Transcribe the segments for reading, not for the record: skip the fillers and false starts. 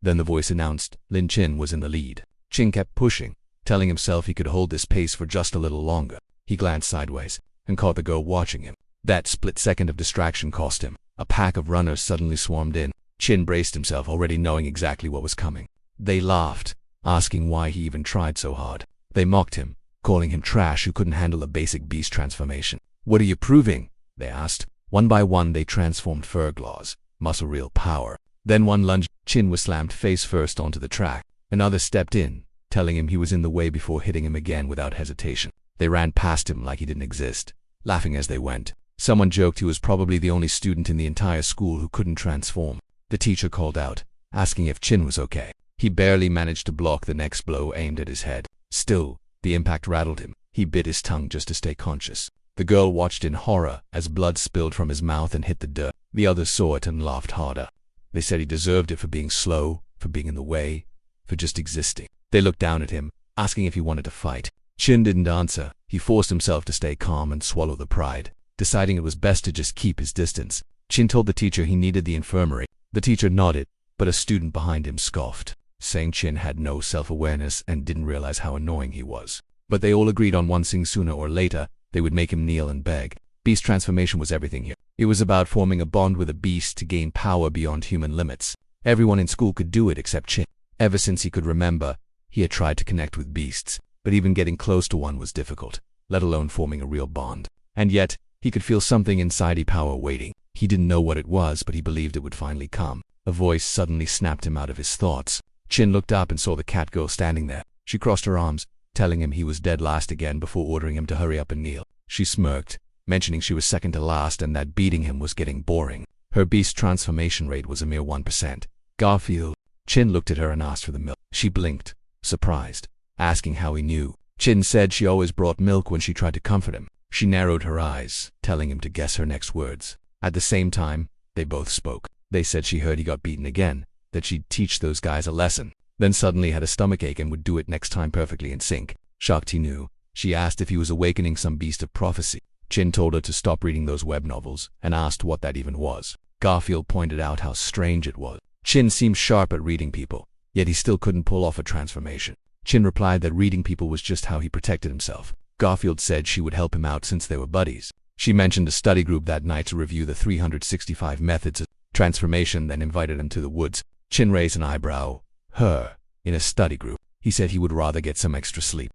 Then the voice announced Lin Chin was in the lead. Chin kept pushing, telling himself he could hold this pace for just a little longer. He glanced sideways and caught the girl watching him. That split second of distraction cost him. A pack of runners suddenly swarmed in. Chin braced himself, already knowing exactly what was coming. They laughed, asking why he even tried so hard. They mocked him, calling him trash who couldn't handle a basic beast transformation. "What are you proving?" they asked. One by one they transformed fur claws, muscle real power. Then one lunge, Chin was slammed face first onto the track. Another stepped in, telling him he was in the way before hitting him again without hesitation. They ran past him like he didn't exist, laughing as they went. Someone joked he was probably the only student in the entire school who couldn't transform. The teacher called out, asking if Chin was okay. He barely managed to block the next blow aimed at his head. Still, the impact rattled him. He bit his tongue just to stay conscious. The girl watched in horror as blood spilled from his mouth and hit the dirt. The others saw it and laughed harder. They said he deserved it for being slow, for being in the way, for just existing. They looked down at him, asking if he wanted to fight. Chin didn't answer. He forced himself to stay calm and swallow the pride, deciding it was best to just keep his distance. Chin told the teacher he needed the infirmary. The teacher nodded, but a student behind him scoffed, saying Chin had no self-awareness and didn't realize how annoying he was. But they all agreed on one thing: sooner or later, they would make him kneel and beg. Beast transformation was everything here. It was about forming a bond with a beast to gain power beyond human limits. Everyone in school could do it except Chin. Ever since he could remember, he had tried to connect with beasts, but even getting close to one was difficult, let alone forming a real bond. And yet, he could feel something inside him power waiting. He didn't know what it was, but he believed it would finally come. A voice suddenly snapped him out of his thoughts. Chin looked up and saw the cat girl standing there. She crossed her arms, telling him he was dead last again before ordering him to hurry up and kneel. She smirked, mentioning she was second to last and that beating him was getting boring. Her beast transformation rate was a mere 1%. Garfield. Chin looked at her and asked for the milk. She blinked, surprised, asking how he knew. Chin said she always brought milk when she tried to comfort him. She narrowed her eyes, telling him to guess her next words. At the same time, they both spoke. They said she heard he got beaten again, that she'd teach those guys a lesson, then suddenly had a stomachache and would do it next time perfectly in sync. Shocked he knew, she asked if he was awakening some beast of prophecy. Chin told her to stop reading those web novels and asked what that even was. Garfield pointed out how strange it was. Chin seemed sharp at reading people, yet he still couldn't pull off a transformation. Chin replied that reading people was just how he protected himself. Garfield said she would help him out since they were buddies. She mentioned a study group that night to review the 365 methods of transformation, then invited him to the woods. Chin raised an eyebrow. Her, in a study group. He said he would rather get some extra sleep.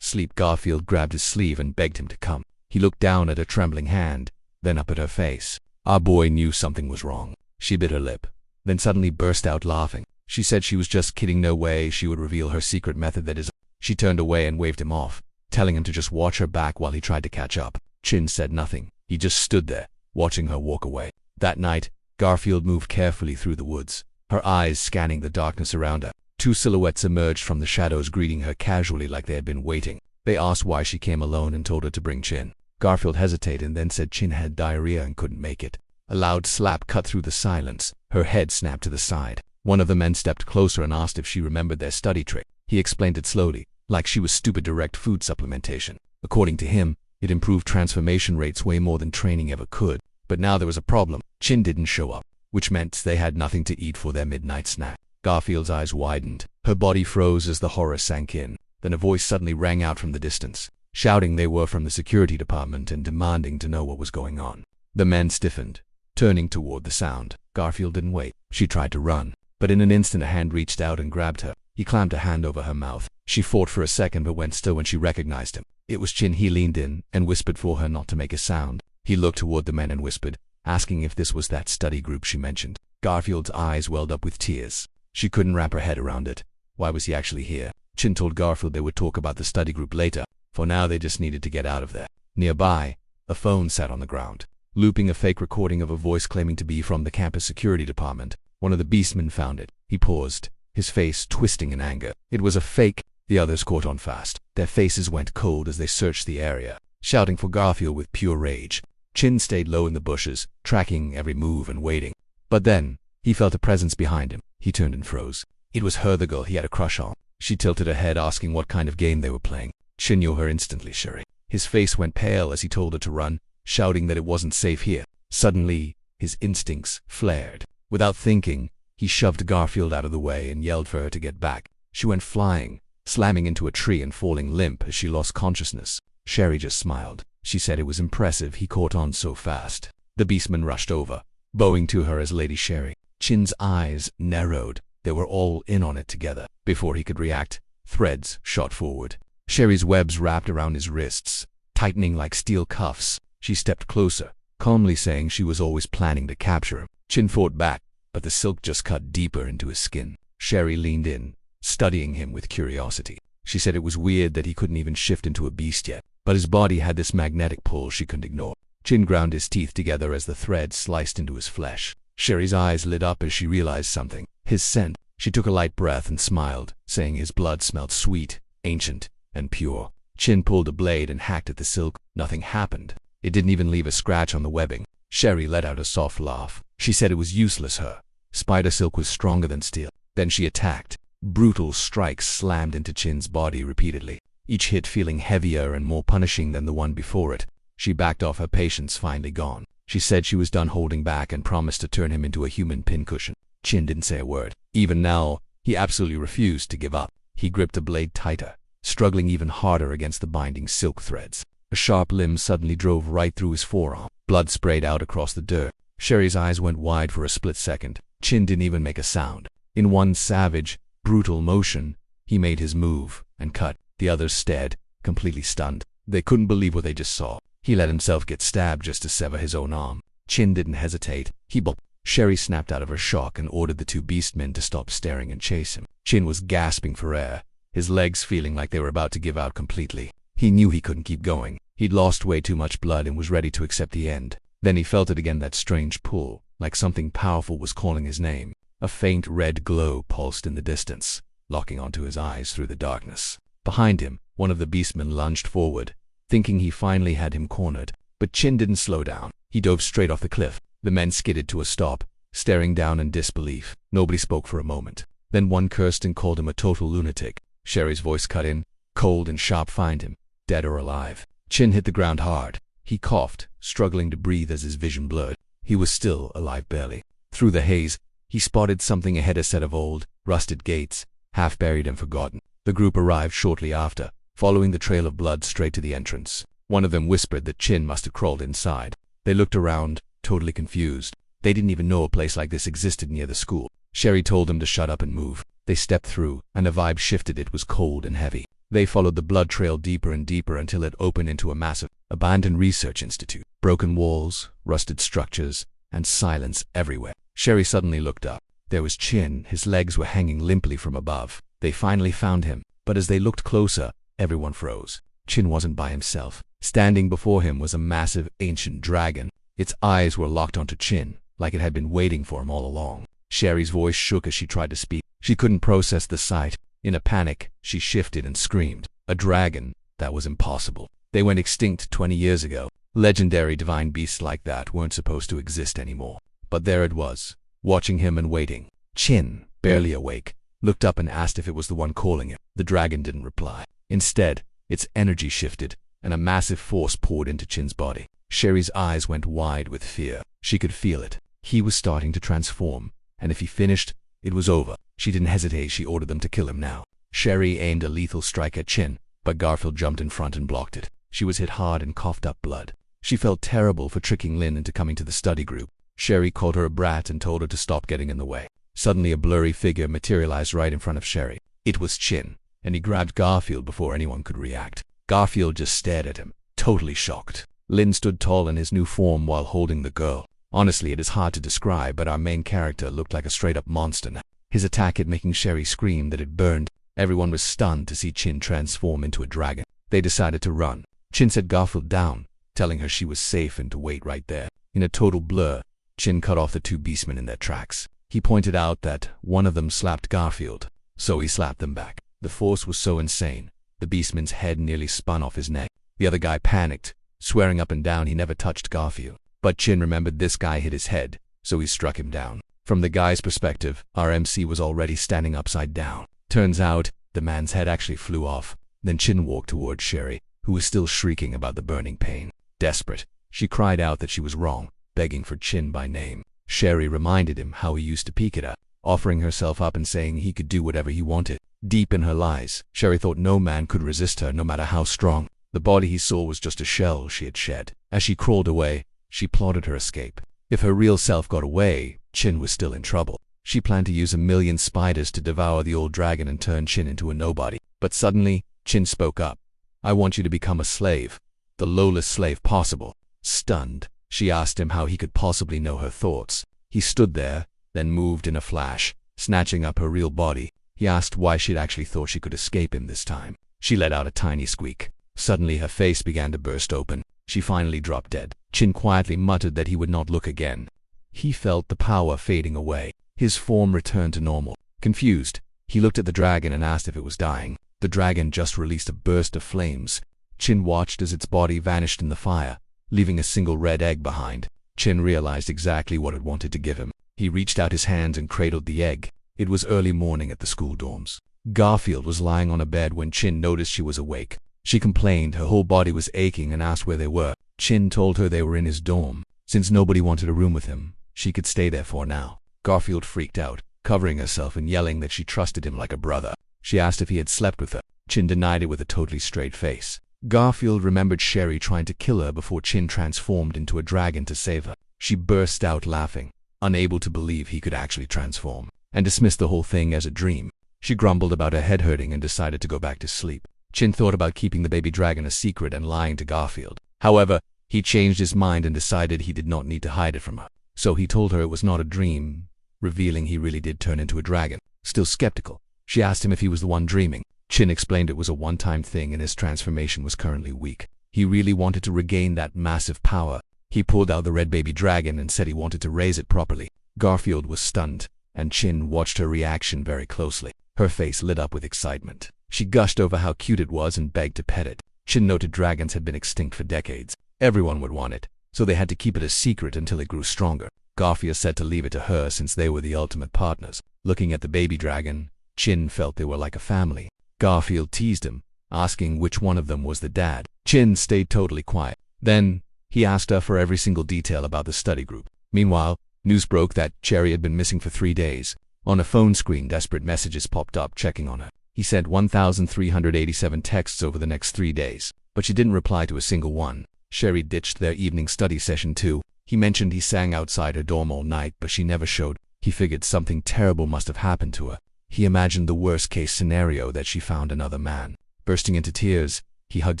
Garfield grabbed his sleeve and begged him to come. He looked down at her trembling hand, then up at her face. Our boy knew something was wrong. She bit her lip, then suddenly burst out laughing. She said she was just kidding. No way she would reveal her secret method, that is. She turned away and waved him off, telling him to just watch her back while he tried to catch up. Chin said nothing. He just stood there, watching her walk away. That night, Garfield moved carefully through the woods, her eyes scanning the darkness around her. Two silhouettes emerged from the shadows, greeting her casually like they had been waiting. They asked why she came alone and told her to bring Chin. Garfield hesitated and then said Chin had diarrhea and couldn't make it. A loud slap cut through the silence. Her head snapped to the side. One of the men stepped closer and asked if she remembered their study trick. He explained it slowly, like she was stupid. Direct food supplementation. According to him, it improved transformation rates way more than training ever could. But now there was a problem. Chin didn't show up, which meant they had nothing to eat for their midnight snack. Garfield's eyes widened. Her body froze as the horror sank in. Then a voice suddenly rang out from the distance, shouting they were from the security department and demanding to know what was going on. The men stiffened, turning toward the sound. Garfield didn't wait. She tried to run, but in an instant a hand reached out and grabbed her. He clamped a hand over her mouth. She fought for a second but went still when she recognized him. It was Chin. He leaned in and whispered for her not to make a sound. He looked toward the men and whispered, asking if this was that study group she mentioned. Garfield's eyes welled up with tears. She couldn't wrap her head around it. Why was he actually here? Chin told Garfield they would talk about the study group later. For now they just needed to get out of there. Nearby, a phone sat on the ground, looping a fake recording of a voice claiming to be from the campus security department. One of the beastmen found it. He paused, his face twisting in anger. It was a fake. The others caught on fast. Their faces went cold as they searched the area, shouting for Garfield with pure rage. Chin stayed low in the bushes, tracking every move and waiting. But then, he felt a presence behind him. He turned and froze. It was her, the girl he had a crush on. She tilted her head, asking what kind of game they were playing. Chin knew her instantly. Shuri. His face went pale as he told her to run, shouting that it wasn't safe here. Suddenly, his instincts flared. Without thinking, He shoved Garfield out of the way and yelled for her to get back. She went flying, slamming into a tree and falling limp as she lost consciousness. Sherry just smiled. She said it was impressive he caught on so fast. The beastmen rushed over, bowing to her as Lady Sherry. Chin's eyes narrowed. They were all in on it together. Before he could react, threads shot forward. Sherry's webs wrapped around his wrists, tightening like steel cuffs. She stepped closer, calmly saying she was always planning to capture him. Chin fought back, but the silk just cut deeper into his skin. Sherry leaned in, studying him with curiosity. She said it was weird that he couldn't even shift into a beast yet, but his body had this magnetic pull she couldn't ignore. Chin ground his teeth together as the thread sliced into his flesh. Sherry's eyes lit up as she realized something. His scent. She took a light breath and smiled, saying his blood smelled sweet, ancient, and pure. Chin pulled a blade and hacked at the silk. Nothing happened. It didn't even leave a scratch on the webbing. Sherry let out a soft laugh. She said it was useless, her spider silk was stronger than steel. Then she attacked. Brutal strikes slammed into Chin's body repeatedly, each hit feeling heavier and more punishing than the one before it. She backed off, her patience finally gone. She said she was done holding back and promised to turn him into a human pincushion. Chin didn't say a word. Even now, he absolutely refused to give up. He gripped the blade tighter, struggling even harder against the binding silk threads. A sharp limb suddenly drove right through his forearm. Blood sprayed out across the dirt. Sherry's eyes went wide for a split second. Chin didn't even make a sound. In one savage, brutal motion, he made his move and cut. The others stared, completely stunned. They couldn't believe what they just saw. He let himself get stabbed just to sever his own arm. Chin didn't hesitate. He bolted. Sherry snapped out of her shock and ordered the two beastmen to stop staring and chase him. Chin was gasping for air, his legs feeling like they were about to give out completely. He knew he couldn't keep going. He'd lost way too much blood and was ready to accept the end. Then he felt it again, that strange pull, like something powerful was calling his name. A faint red glow pulsed in the distance, locking onto his eyes through the darkness. Behind him, one of the beastmen lunged forward, thinking he finally had him cornered. But Chin didn't slow down. He dove straight off the cliff. The men skidded to a stop, staring down in disbelief. Nobody spoke for a moment. Then one cursed and called him a total lunatic. Sherry's voice cut in, cold and sharp. Find him, dead or alive. Chin hit the ground hard. He coughed, struggling to breathe as his vision blurred. He was still alive barely. Through the haze, he spotted something ahead, a set of old, rusted gates, half buried and forgotten. The group arrived shortly after, following the trail of blood straight to the entrance. One of them whispered that Chin must have crawled inside. They looked around, totally confused. They didn't even know a place like this existed near the school. Sherry told them to shut up and move. They stepped through, and the vibe shifted. It was cold and heavy. They followed the blood trail deeper and deeper until it opened into a massive, abandoned research institute. Broken walls, rusted structures, and silence everywhere. Sherry suddenly looked up. There was Chin. His legs were hanging limply from above. They finally found him, but as they looked closer, everyone froze. Chin wasn't by himself. Standing before him was a massive, ancient dragon. Its eyes were locked onto Chin, like it had been waiting for him all along. Sherry's voice shook as she tried to speak. She couldn't process the sight. In a panic, she shifted and screamed. A dragon? That was impossible. They went extinct 20 years ago. Legendary divine beasts like that weren't supposed to exist anymore. But there it was, watching him and waiting. Chin, barely awake, looked up and asked if it was the one calling him. The dragon didn't reply. Instead, its energy shifted, and a massive force poured into Chin's body. Sherry's eyes went wide with fear. She could feel it. He was starting to transform, and if he finished, it was over. She didn't hesitate. She ordered them to kill him now. Sherry aimed a lethal strike at Chin, but Garfield jumped in front and blocked it. She was hit hard and coughed up blood. She felt terrible for tricking Lin into coming to the study group. Sherry called her a brat and told her to stop getting in the way. Suddenly a blurry figure materialized right in front of Sherry. It was Chin, and he grabbed Garfield before anyone could react. Garfield just stared at him, totally shocked. Lin stood tall in his new form while holding the girl. Honestly, it is hard to describe, but our main character looked like a straight-up monster now. His attack had making Sherry scream that it burned. Everyone was stunned to see Chin transform into a dragon. They decided to run. Chin set Garfield down, telling her she was safe and to wait right there. In a total blur, Chin cut off the two beastmen in their tracks. He pointed out that one of them slapped Garfield, so he slapped them back. The force was so insane, the beastman's head nearly spun off his neck. The other guy panicked, swearing up and down he never touched Garfield. But Chin remembered this guy hit his head, so he struck him down. From the guy's perspective, our MC was already standing upside down. Turns out, the man's head actually flew off. Then Chin walked towards Sherry, who was still shrieking about the burning pain. Desperate, she cried out that she was wrong, begging for Chin by name. Sherry reminded him how he used to peek at her. offering herself up and saying he could do whatever he wanted. Deep in her lies, Sherry thought no man could resist her, no matter how strong. The body he saw was just a shell she had shed. As she crawled away, she plotted her escape. If her real self got away, Chin was still in trouble. She planned to use 1,000,000 spiders to devour the old dragon and turn Chin into a nobody. But suddenly, Chin spoke up. "I want you to become a slave, the lowest slave possible." Stunned, she asked him how he could possibly know her thoughts. He stood there, then moved in a flash, snatching up her real body. He asked why she'd actually thought she could escape him this time. She let out a tiny squeak. Suddenly her face began to burst open. She finally dropped dead. Chin quietly muttered that he would not look again. He felt the power fading away. His form returned to normal. Confused, he looked at the dragon and asked if it was dying. The dragon just released a burst of flames. Chin watched as its body vanished in the fire, leaving a single red egg behind. Chin realized exactly what it wanted to give him. He reached out his hands and cradled the egg. It was early morning at the school dorms. Garfield was lying on a bed when Chin noticed she was awake. She complained her whole body was aching and asked where they were. Chin told her they were in his dorm. Since nobody wanted a room with him, she could stay there for now. Garfield freaked out, covering herself and yelling that she trusted him like a brother. She asked if he had slept with her. Chin denied it with a totally straight face. Garfield remembered Sherry trying to kill her before Chin transformed into a dragon to save her. She burst out laughing, unable to believe he could actually transform, and dismissed the whole thing as a dream. She grumbled about her head hurting and decided to go back to sleep. Chin thought about keeping the baby dragon a secret and lying to Garfield. However, he changed his mind and decided he did not need to hide it from her. So he told her it was not a dream, revealing he really did turn into a dragon. Still skeptical, she asked him if he was the one dreaming. Chin explained it was a one-time thing and his transformation was currently weak. He really wanted to regain that massive power. He pulled out the red baby dragon and said he wanted to raise it properly. Garfield was stunned, and Chin watched her reaction very closely. Her face lit up with excitement. She gushed over how cute it was and begged to pet it. Chin noted dragons had been extinct for decades. Everyone would want it, so they had to keep it a secret until it grew stronger. Garfield said to leave it to her since they were the ultimate partners. Looking at the baby dragon, Chin felt they were like a family. Garfield teased him, asking which one of them was the dad. Chin stayed totally quiet. Then, he asked her for every single detail about the study group. Meanwhile, news broke that Cherry had been missing for 3 days. On a phone screen, desperate messages popped up checking on her. He sent 1,387 texts over the next 3 days, but she didn't reply to a single one. Sherry ditched their evening study session too. He mentioned he sang outside her dorm all night, but she never showed. He figured something terrible must have happened to her. He imagined the worst-case scenario that she found another man. Bursting into tears, he hugged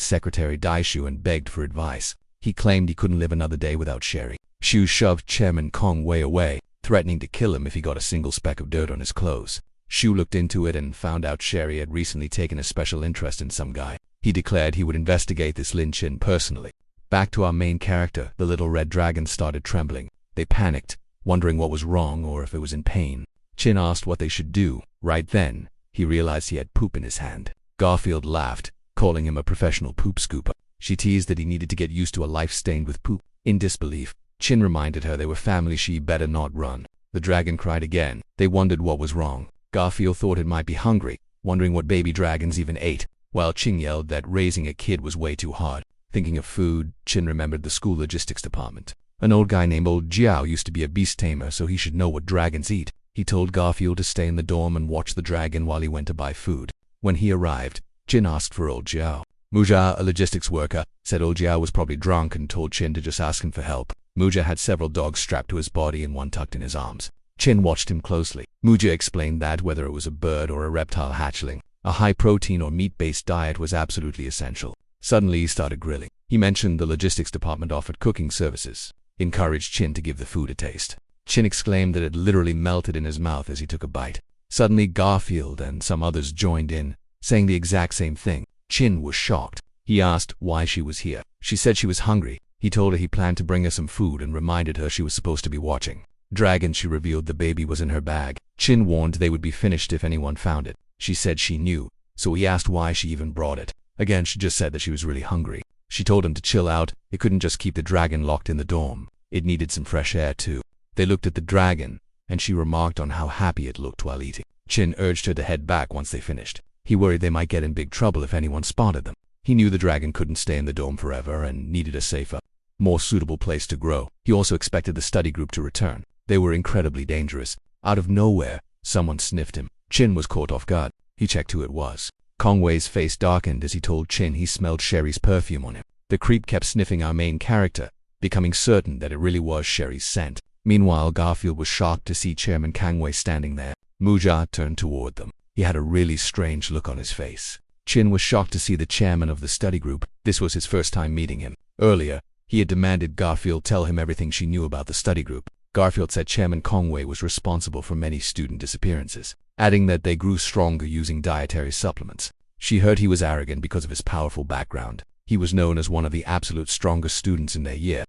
Secretary Daishu and begged for advice. He claimed he couldn't live another day without Sherry. Shu shoved Chairman Kong way away, threatening to kill him if he got a single speck of dirt on his clothes. Shu looked into it and found out Sherry had recently taken a special interest in some guy. He declared he would investigate this Lin Chin personally. Back to our main character, the little red dragon started trembling. They panicked, wondering what was wrong or if it was in pain. Chin asked what they should do. Right then, he realized he had poop in his hand. Garfield laughed, calling him a professional poop scooper. She teased that he needed to get used to a life stained with poop. In disbelief, Chin reminded her they were family, she better not run. The dragon cried again. They wondered what was wrong. Garfield thought it might be hungry, wondering what baby dragons even ate, while Chin yelled that raising a kid was way too hard. Thinking of food, Chin remembered the school logistics department. An old guy named Old Jiao used to be a beast tamer, so he should know what dragons eat. He told Garfield to stay in the dorm and watch the dragon while he went to buy food. When he arrived, Chin asked for Old Jiao. Muja, a logistics worker, said Old Jiao was probably drunk and told Chin to just ask him for help. Muja had several dogs strapped to his body and one tucked in his arms. Chin watched him closely. Muja explained that whether it was a bird or a reptile hatchling, a high-protein or meat-based diet was absolutely essential. Suddenly he started grilling. He mentioned the logistics department offered cooking services, encouraged Chin to give the food a taste. Chin exclaimed that it literally melted in his mouth as he took a bite. Suddenly Garfield and some others joined in, saying the exact same thing. Chin was shocked. He asked why she was here. She said she was hungry. He told her he planned to bring her some food and reminded her she was supposed to be watching. Dragon, she revealed the baby was in her bag. Chin warned they would be finished if anyone found it. She said she knew, so he asked why she even brought it. Again, she just said that she was really hungry. She told him to chill out. It couldn't just keep the dragon locked in the dorm. It needed some fresh air too. They looked at the dragon, and she remarked on how happy it looked while eating. Chin urged her to head back once they finished. He worried they might get in big trouble if anyone spotted them. He knew the dragon couldn't stay in the dorm forever and needed a safer, more suitable place to grow. He also expected the study group to return. They were incredibly dangerous. Out of nowhere, Someone sniffed him. Chin was caught off guard. He checked who it was. Kongwei's face darkened as he told Chin he smelled Sherry's perfume on him. The creep kept sniffing our main character, becoming certain that it really was Sherry's scent. Meanwhile, Garfield was shocked to see Chairman Kangwei standing there. Muja turned toward them. He had a really strange look on his face. Chin was shocked to see the chairman of the study group. This was his first time meeting him. Earlier, he had demanded Garfield tell him everything she knew about the study group. Garfield said Chairman Kongwei was responsible for many student disappearances, adding that they grew stronger using dietary supplements. She heard he was arrogant because of his powerful background. He was known as one of the absolute strongest students in their year.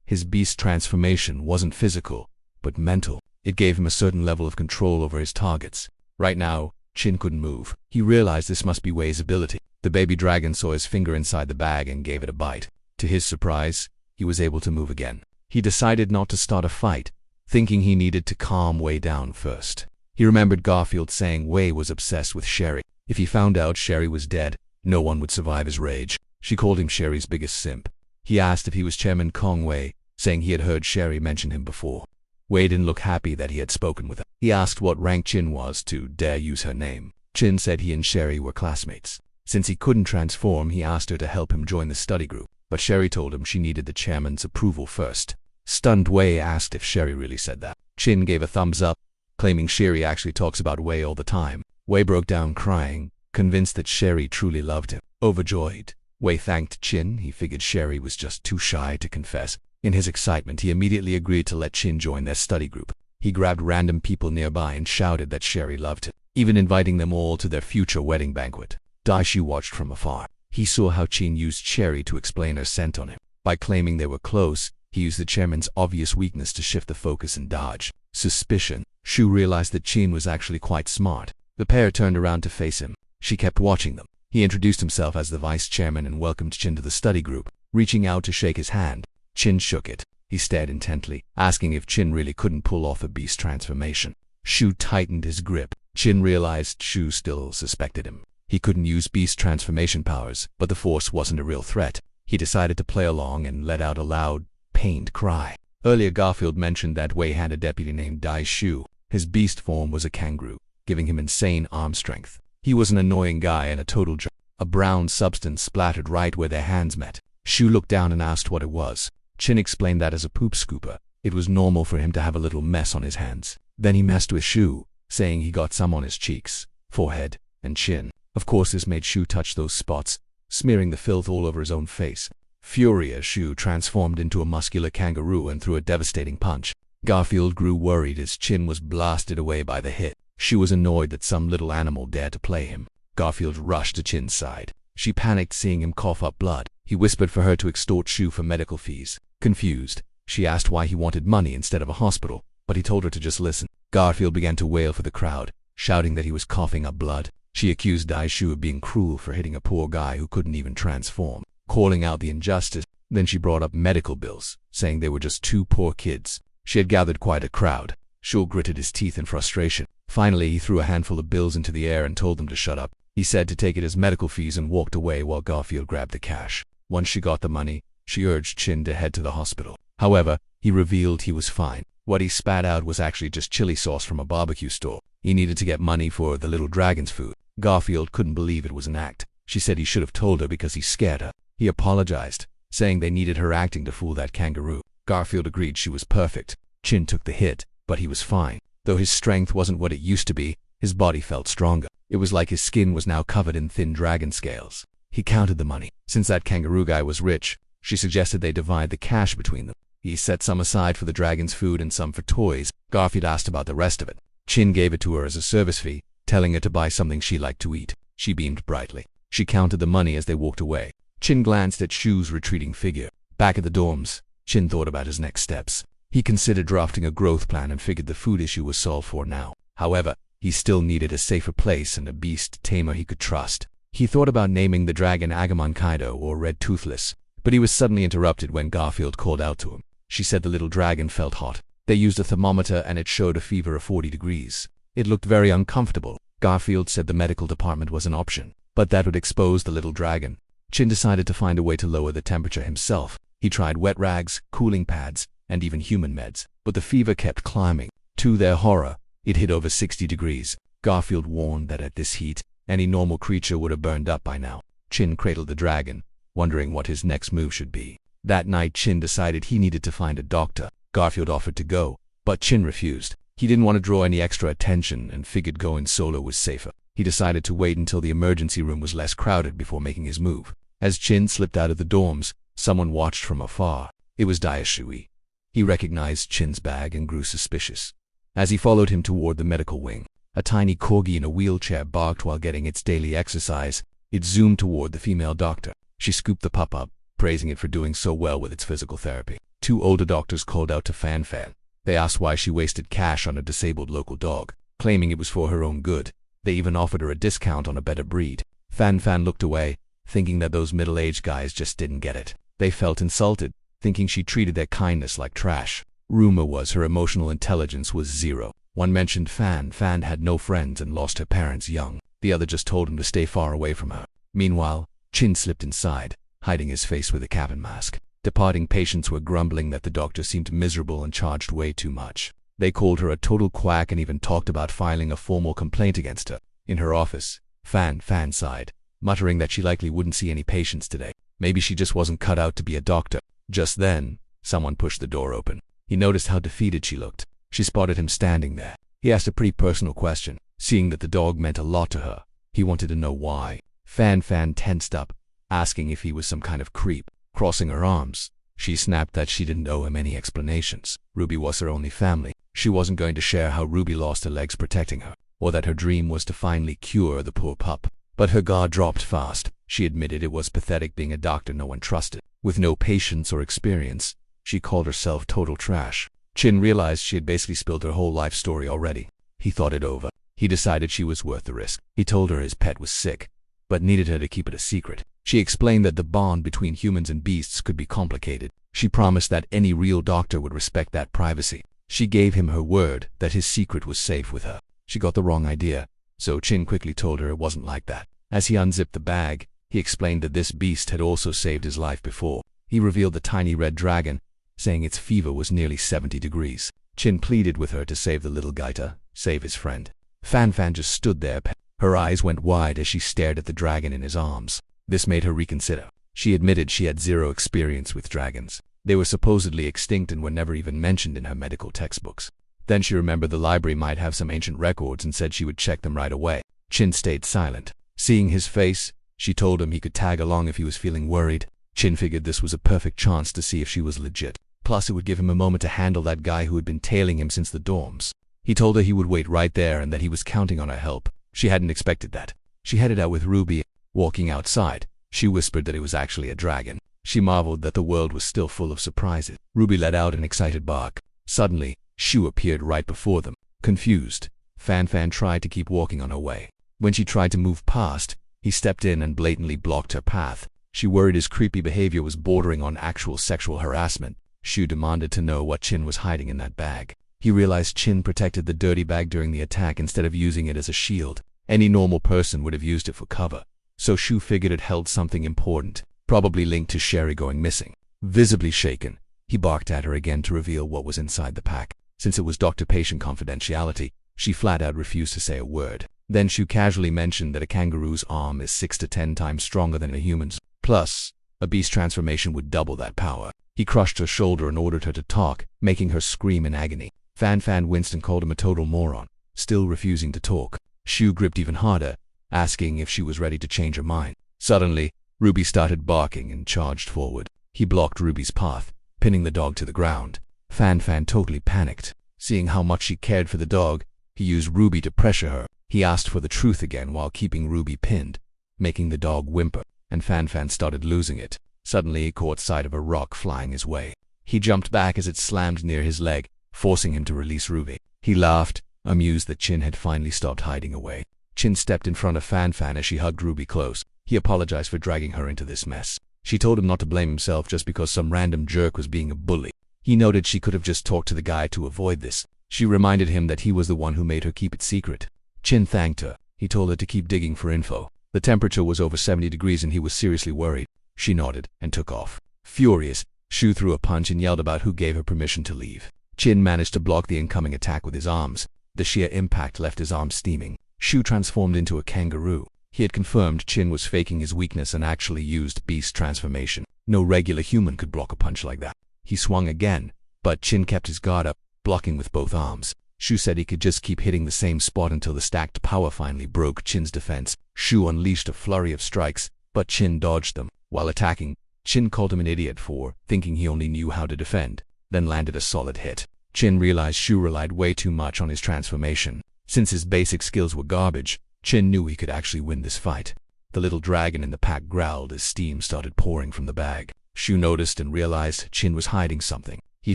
His beast transformation wasn't physical, but mental. It gave him a certain level of control over his targets. Right now, Chin couldn't move. He realized this must be Wei's ability. The baby dragon saw his finger inside the bag and gave it a bite. To his surprise, he was able to move again. He decided not to start a fight, thinking he needed to calm Wei down first. He remembered Garfield saying Wei was obsessed with Sherry. If he found out Sherry was dead, no one would survive his rage. She called him Sherry's biggest simp. He asked if he was Chairman Kongwei, saying he had heard Sherry mention him before. Wei didn't look happy that he had spoken with her. He asked what rank Chin was to dare use her name. Chin said he and Sherry were classmates. Since he couldn't transform, he asked her to help him join the study group, but Sherry told him she needed the chairman's approval first. Stunned, Wei asked if Sherry really said that. Chin gave a thumbs up, claiming Sherry actually talks about Wei all the time. Wei broke down crying, convinced that Sherry truly loved him. Overjoyed, Wei thanked Chin. He figured Sherry was just too shy to confess. In his excitement, he immediately agreed to let Chin join their study group. He grabbed random people nearby and shouted that Sherry loved him, even inviting them all to their future wedding banquet. Daishu watched from afar. He saw how Chin used Sherry to explain her scent on him. By claiming they were close, he used the chairman's obvious weakness to shift the focus and dodge. Suspicion. Shu realized that Chin was actually quite smart. The pair turned around to face him. She kept watching them. He introduced himself as the vice chairman and welcomed Chin to the study group. Reaching out to shake his hand, Chin shook it. He stared intently, asking if Chin really couldn't pull off a beast transformation. Shu tightened his grip. Chin realized Shu still suspected him. He couldn't use beast transformation powers, but the force wasn't a real threat. He decided to play along and let out a loud, pained cry. Earlier, Garfield mentioned that Wei had a deputy named Dai Shu. His beast form was a kangaroo, giving him insane arm strength. He was an annoying guy and a total jerk. A brown substance splattered right where their hands met. Shu looked down and asked what it was. Chin explained that as a poop scooper, it was normal for him to have a little mess on his hands. Then he messed with Shu, saying he got some on his cheeks, forehead, and chin. Of course, this made Shu touch those spots, smearing the filth all over his own face. Furious, Shu transformed into a muscular kangaroo and threw a devastating punch. Garfield grew worried as Chin was blasted away by the hit. Shu was annoyed that some little animal dared to play him. Garfield rushed to Chin's side. She panicked seeing him cough up blood. He whispered for her to extort Shu for medical fees. Confused, she asked why he wanted money instead of a hospital, but he told her to just listen. Garfield began to wail for the crowd, shouting that he was coughing up blood. She accused Dai Shu of being cruel for hitting a poor guy who couldn't even transform, calling out the injustice. Then she brought up medical bills, saying they were just two poor kids. She had gathered quite a crowd. Shu gritted his teeth in frustration. Finally, he threw a handful of bills into the air and told them to shut up. He said to take it as medical fees and walked away while Garfield grabbed the cash. Once she got the money, she urged Chin to head to the hospital. However, he revealed he was fine. What he spat out was actually just chili sauce from a barbecue store. He needed to get money for the little dragon's food. Garfield couldn't believe it was an act. She said he should have told her because he scared her. He apologized, saying they needed her acting to fool that kangaroo. Garfield agreed she was perfect. Chin took the hit, but he was fine. Though his strength wasn't what it used to be, his body felt stronger. It was like his skin was now covered in thin dragon scales. He counted the money. Since that kangaroo guy was rich, she suggested they divide the cash between them. He set some aside for the dragon's food and some for toys. Garfield asked about the rest of it. Chin gave it to her as a service fee, telling her to buy something she liked to eat. She beamed brightly. She counted the money as they walked away. Chin glanced at Shu's retreating figure. Back at the dorms, Chin thought about his next steps. He considered drafting a growth plan and figured the food issue was solved for now. However, he still needed a safer place and a beast tamer he could trust. He thought about naming the dragon Agumon Kaido or Red Toothless, but he was suddenly interrupted when Garfield called out to him. She said the little dragon felt hot. They used a thermometer and it showed a fever of 40 degrees. It looked very uncomfortable. Garfield said the medical department was an option, but that would expose the little dragon. Chin decided to find a way to lower the temperature himself. He tried wet rags, cooling pads, and even human meds, but the fever kept climbing. To their horror, It hit over 60 degrees. Garfield warned that at this heat, any normal creature would have burned up by now. Chin cradled the dragon, wondering what his next move should be. That night, Chin decided he needed to find a doctor. Garfield offered to go, but Chin refused. He didn't want to draw any extra attention and figured going solo was safer. He decided to wait until the emergency room was less crowded before making his move. As Chin slipped out of the dorms, someone watched from afar. It was Daishui. He recognized Chin's bag and grew suspicious. As he followed him toward the medical wing, a tiny corgi in a wheelchair barked while getting its daily exercise. It zoomed toward the female doctor. She scooped the pup up, praising it for doing so well with its physical therapy. Two older doctors called out to Fan Fan. They asked why she wasted cash on a disabled local dog, claiming it was for her own good. They even offered her a discount on a better breed. Fan Fan looked away, thinking that those middle-aged guys just didn't get it. They felt insulted, thinking she treated their kindness like trash. Rumor was her emotional intelligence was zero. One mentioned Fan had no friends and lost her parents young. The other just told him to stay far away from her. Meanwhile, Chin slipped inside, hiding his face with a cabin mask. Departing patients were grumbling that the doctor seemed miserable and charged way too much. They called her a total quack and even talked about filing a formal complaint against her. In her office, Fan sighed, muttering that she likely wouldn't see any patients today. Maybe she just wasn't cut out to be a doctor. Just then, someone pushed the door open. He noticed how defeated she looked. She spotted him standing there. He asked a pretty personal question, seeing that the dog meant a lot to her. He wanted to know why. Fan tensed up, asking if he was some kind of creep. Crossing her arms, she snapped that she didn't owe him any explanations. Ruby was her only family. She wasn't going to share how Ruby lost her legs protecting her, or that her dream was to finally cure the poor pup. But her guard dropped fast. She admitted it was pathetic being a doctor no one trusted. With no patience or experience, she called herself total trash. Chin realized she had basically spilled her whole life story already. He thought it over. He decided she was worth the risk. He told her his pet was sick, but needed her to keep it a secret. She explained that the bond between humans and beasts could be complicated. She promised that any real doctor would respect that privacy. She gave him her word that his secret was safe with her. She got the wrong idea, so Chin quickly told her it wasn't like that. As he unzipped the bag, he explained that this beast had also saved his life before. He revealed the tiny red dragon, saying its fever was nearly 70 degrees. Chin pleaded with her to save the little gaita, save his friend. Fan just stood there. Her eyes went wide as she stared at the dragon in his arms. This made her reconsider. She admitted she had zero experience with dragons. They were supposedly extinct and were never even mentioned in her medical textbooks. Then she remembered the library might have some ancient records and said she would check them right away. Chin stayed silent. Seeing his face, she told him he could tag along if he was feeling worried. Chin figured this was a perfect chance to see if she was legit. Plus, it would give him a moment to handle that guy who had been tailing him since the dorms. He told her he would wait right there and that he was counting on her help. She hadn't expected that. She headed out with Ruby. Walking outside, she whispered that it was actually a dragon. She marveled that the world was still full of surprises. Ruby let out an excited bark. Suddenly, Shu appeared right before them. Confused, Fan tried to keep walking on her way. When she tried to move past, he stepped in and blatantly blocked her path. She worried his creepy behavior was bordering on actual sexual harassment. Shu demanded to know what Chin was hiding in that bag. He realized Chin protected the dirty bag during the attack instead of using it as a shield. Any normal person would have used it for cover. So Shu figured it held something important, probably linked to Sherry going missing. Visibly shaken, he barked at her again to reveal what was inside the pack. Since it was doctor-patient confidentiality, she flat out refused to say a word. Then Shu casually mentioned that a kangaroo's arm is 6 to 10 times stronger than a human's. Plus, a beast transformation would double that power. He crushed her shoulder and ordered her to talk, making her scream in agony. Fan winced and called him a total moron, still refusing to talk. Shu gripped even harder, asking if she was ready to change her mind. Suddenly, Ruby started barking and charged forward. He blocked Ruby's path, pinning the dog to the ground. Fan totally panicked. Seeing how much she cared for the dog, he used Ruby to pressure her. He asked for the truth again while keeping Ruby pinned, making the dog whimper, and Fan started losing it. Suddenly, he caught sight of a rock flying his way. He jumped back as it slammed near his leg, forcing him to release Ruby. He laughed, amused that Chin had finally stopped hiding away. Chin stepped in front of Fan as she hugged Ruby close. He apologized for dragging her into this mess. She told him not to blame himself just because some random jerk was being a bully. He noted she could have just talked to the guy to avoid this. She reminded him that he was the one who made her keep it secret. Chin thanked her. He told her to keep digging for info. The temperature was over 70 degrees and he was seriously worried. She nodded and took off. Furious, Shu threw a punch and yelled about who gave her permission to leave. Chin managed to block the incoming attack with his arms. The sheer impact left his arm steaming. Shu transformed into a kangaroo. He had confirmed Chin was faking his weakness and actually used beast transformation. No regular human could block a punch like that. He swung again, but Chin kept his guard up, blocking with both arms. Shu said he could just keep hitting the same spot until the stacked power finally broke Chin's defense. Shu unleashed a flurry of strikes, but Chin dodged them. While attacking, Chin called him an idiot for thinking he only knew how to defend, then landed a solid hit. Chin realized Shu relied way too much on his transformation. Since his basic skills were garbage, Chin knew he could actually win this fight. The little dragon in the pack growled as steam started pouring from the bag. Shu noticed and realized Chin was hiding something. He